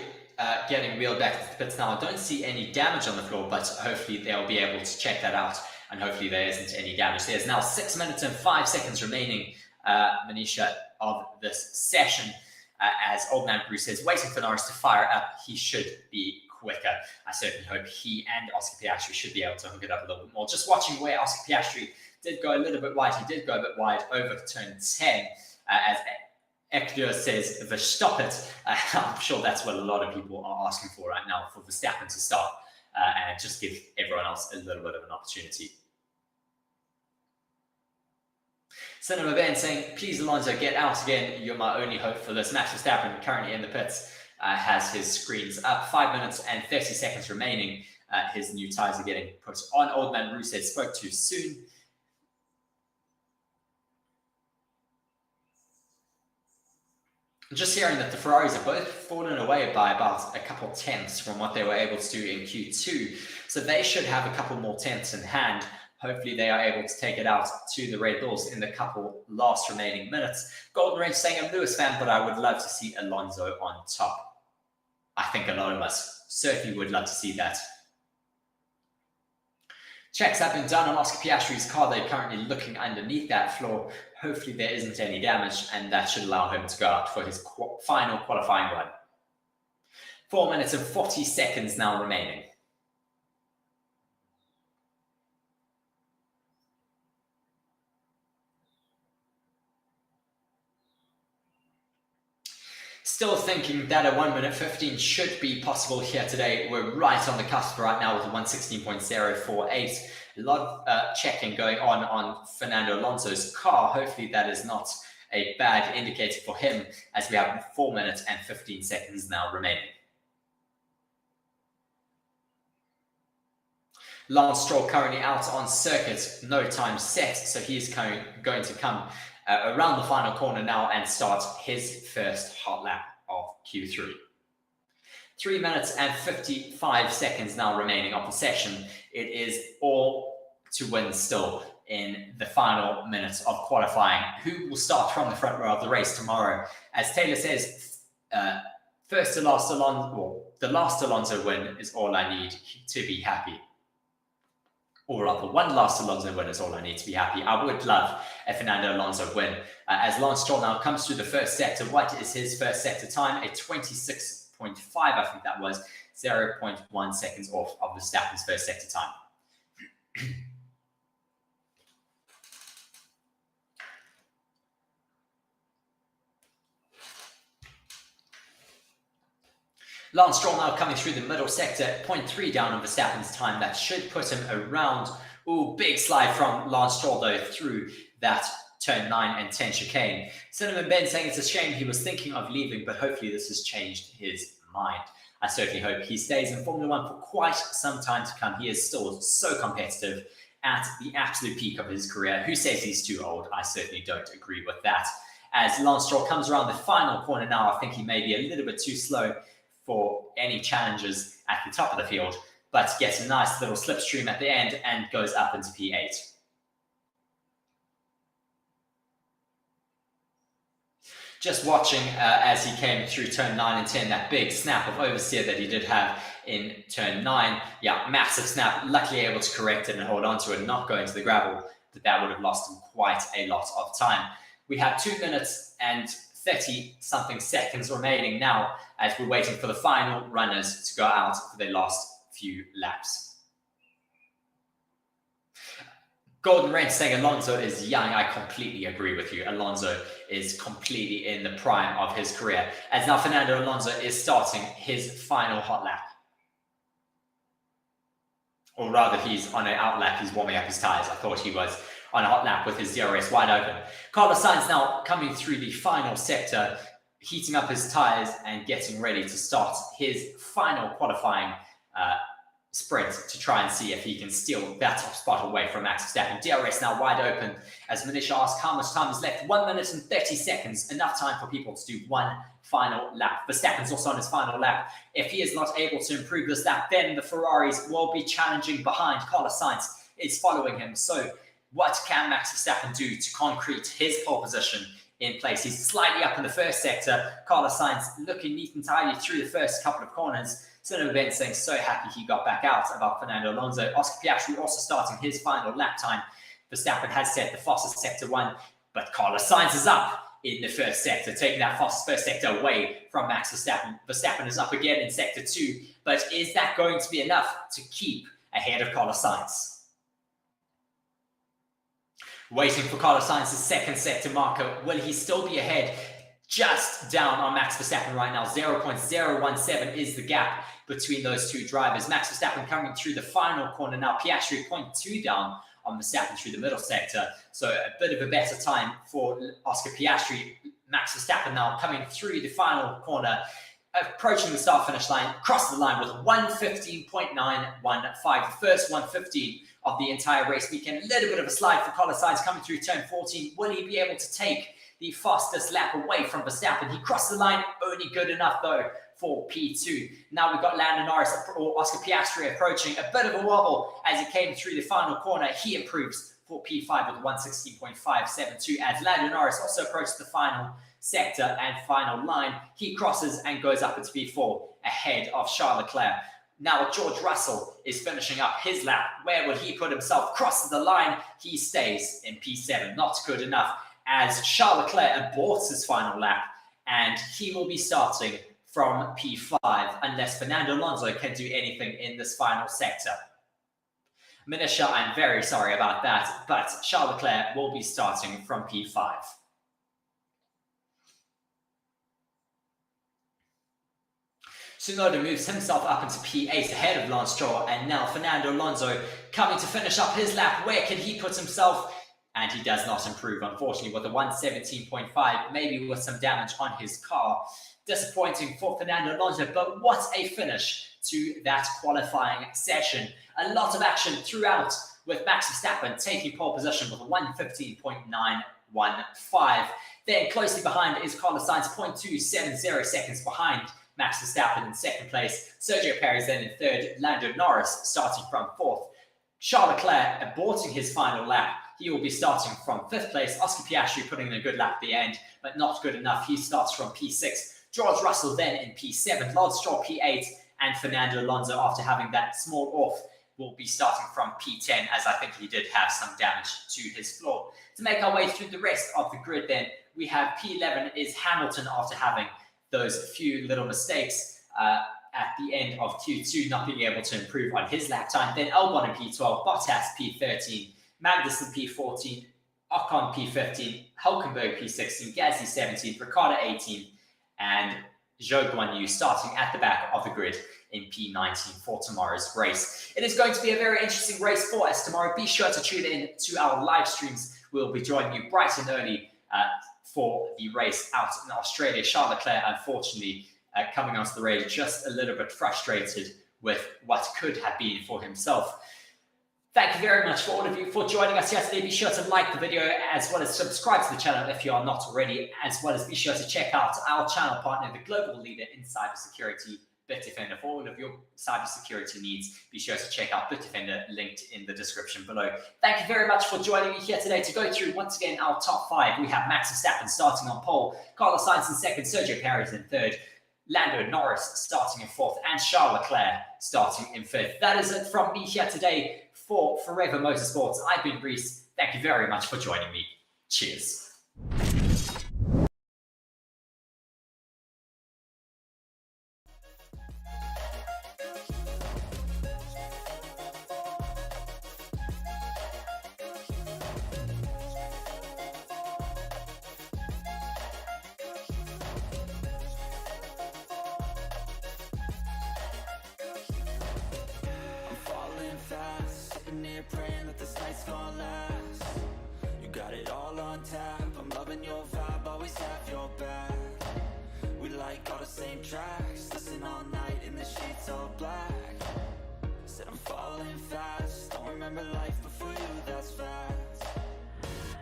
getting wheeled back to the pits now. I don't see any damage on the floor, but hopefully they'll be able to check that out, and hopefully there isn't any damage. There's now 6 minutes and 5 seconds remaining, Manisha, of this session. As Old Man Bruce says, waiting for Norris to fire up. He should be quicker. I certainly hope he and Oscar Piastri should be able to hook it up a little bit more. Just watching where Oscar Piastri did go a little bit wide. He did go a bit wide over turn 10, as Ekdur says, stop it. I'm sure that's what a lot of people are asking for right now, for Verstappen to stop and just give everyone else a little bit of an opportunity. Cinema Ben saying, please Alonso, get out again. You're my only hope for this. Max Verstappen, currently in the pits, has his screens up. 5 minutes and 30 seconds remaining. His new tyres are getting put on. Old Man Bruce said, spoke too soon. Just hearing that the Ferraris have both fallen away by about a couple tenths from what they were able to do in Q2. So they should have a couple more tenths in hand. Hopefully they are able to take it out to the Red Bulls in the couple last remaining minutes. Golden Range saying, I'm a Lewis fan, but I would love to see Alonso on top. I think a lot of us certainly would love to see that. Checks have been done on Oscar Piastri's car. They're currently looking underneath that floor. Hopefully there isn't any damage, and that should allow him to go out for his final qualifying run. 4 minutes and 40 seconds now remaining. Still thinking that a 1 minute 15 should be possible here today. We're right on the cusp right now with a 1:16.048. A lot of checking going on Fernando Alonso's car. Hopefully that is not a bad indicator for him, as we have 4 minutes and 15 seconds now remaining. Lance Stroll currently out on circuit, no time set, so he's going to come around the final corner now and start his first hot lap of Q3. 3 minutes and 55 seconds now remaining of the session. It is all to win still in the final minutes of qualifying. Who will start from the front row of the race tomorrow? As Taylor says, first to last Alonso, well, the last Alonso win is all I need to be happy. Or rather, one last Alonso win is all I need to be happy. I would love a Fernando Alonso win. As Lance Stroll now comes through the first sector, what is his first sector time? A 26.5, I think that was, 0.1 seconds off of Verstappen's first sector time. Lance Stroll now coming through the middle sector, 0.3 down on Verstappen's time. That should put him around. Ooh, big slide from Lance Stroll though through that turn 9 and 10 chicane. Cinnamon Ben saying it's a shame he was thinking of leaving, but hopefully this has changed his mind. I certainly hope he stays in Formula One for quite some time to come. He is still so competitive at the absolute peak of his career. Who says he's too old? I certainly don't agree with that. As Lance Stroll comes around the final corner now, I think he may be a little bit too slow for any challenges at the top of the field, but gets a nice little slipstream at the end and goes up into P8. Just watching as he came through turn 9 and 10, that big snap of oversteer that he did have in turn 9. Yeah, massive snap, luckily able to correct it and hold on to it, not going to the gravel, but that would have lost him quite a lot of time. We have 2 minutes and 30-something seconds remaining now as we're waiting for the final runners to go out for their last few laps. Golden Wrench saying Alonso is young. I completely agree with you. Alonso is completely in the prime of his career. As now Fernando Alonso is starting his final hot lap. Or rather, he's on an out lap. He's warming up his tires. I thought he was on a hot lap with his DRS wide open. Carlos Sainz now coming through the final sector, heating up his tires and getting ready to start his final qualifying sprint to try and see if he can steal that top spot away from Max Verstappen. DRS now wide open as Manisha asks how much time is left. 1 minute and 30 seconds, enough time for people to do one final lap. Verstappen's also on his final lap. If he is not able to improve this lap, then the Ferraris will be challenging behind. Carlos Sainz is following him. So what can Max Verstappen do to concrete his pole position in place? He's slightly up in the first sector. Carlos Sainz looking neat and tidy through the first couple of corners. Cinnamon Ben saying so happy he got back out about Fernando Alonso. Oscar Piastri also starting his final lap time. Verstappen has set the fastest sector 1, but Carlos Sainz is up in the first sector, taking that fastest first sector away from Max Verstappen. Verstappen is up again in sector 2, but is that going to be enough to keep ahead of Carlos Sainz? Waiting for Carlos Sainz's second sector marker. Will he still be ahead? Just down on Max Verstappen right now. 0.017 is the gap between those two drivers. Max Verstappen coming through the final corner now. Piastri 0.2 down on Verstappen through the middle sector. So a bit of a better time for Oscar Piastri. Max Verstappen now coming through the final corner, approaching the start-finish line, crossed the line with 1:15.915. The first 1:15 of the entire race weekend. A little bit of a slide for Carlos Sainz coming through turn 14. Will he be able to take the fastest lap away from Verstappen? He crossed the line, only good enough though for P2. Now we've got Lando Norris or Oscar Piastri approaching. A bit of a wobble as he came through the final corner. He improves for P5 with 1:16.572 as Lando Norris also approaches the final sector and final line. He crosses and goes up into P4 ahead of Charles Leclerc. Now George Russell is finishing up his lap. Where will he put himself? Crosses the line. He stays in P7. Not good enough as Charles Leclerc aborts his final lap and he will be starting from P5 unless Fernando Alonso can do anything in this final sector. Minisha, I'm very sorry about that, but Charles Leclerc will be starting from P5. Tsunoda moves himself up into P8 ahead of Lance Stroll, and now Fernando Alonso coming to finish up his lap. Where can he put himself? And he does not improve, unfortunately, with a 117.5, maybe with some damage on his car. Disappointing for Fernando Alonso, but what a finish to that qualifying session. A lot of action throughout, with Max Verstappen taking pole position with a 115.915. Then closely behind is Carlos Sainz, 0.270 seconds behind Max Verstappen in second place. Sergio Perez then in third. Lando Norris starting from fourth. Charles Leclerc aborting his final lap. He will be starting from fifth place. Oscar Piastri putting in a good lap at the end, but not good enough. He starts from P6. George Russell then in P7. Lance Stroll P8. And Fernando Alonso, after having that small off, will be starting from P10, as I think he did have some damage to his floor. To make our way through the rest of the grid then, we have P11 is Hamilton after having those few little mistakes at the end of Q2, not being able to improve on his lap time. Then Albon in P12, Bottas P13, Magnussen P14, Ocon P15, Hülkenberg P16, Gasly 17, Ricciardo 18, and Zhou Guanyu starting at the back of the grid in P19 for tomorrow's race. It is going to be a very interesting race for us tomorrow. Be sure to tune in to our live streams. We'll be joining you bright and early for the race out in Australia. Charles Leclerc, unfortunately, coming onto the race just a little bit frustrated with what could have been for himself. Thank you very much for all of you for joining us here today. Be sure to like the video as well as subscribe to the channel if you are not already, as well as be sure to check out our channel partner, the global leader in cybersecurity, Bitdefender. For all of your cybersecurity needs, be sure to check out Bitdefender, linked in the description below. Thank you very much for joining me here today to go through, once again, our top five. We have Max Verstappen starting on pole, Carlos Sainz in second, Sergio Perez in third, Lando Norris starting in fourth, and Charles Leclerc starting in fifth. That is it from me here today for Forever Motorsports. I've been Prix. Thank you very much for joining me. Cheers. Sitting here praying that this night's gonna last. You got it all on tap. I'm loving your vibe, always have your back. We like all the same tracks. Listen all night in the sheets all black. Said I'm falling fast. Don't remember life before you, that's fast.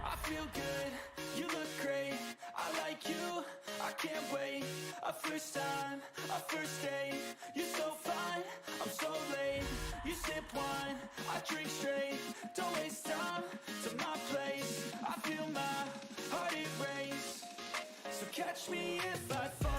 I feel good, you look great. I like you, I can't wait. A first time, a first date. You're so fine, I'm so late. You sip wine, I drink straight. Don't waste time to my place. I feel my heart erase. So catch me if I fall.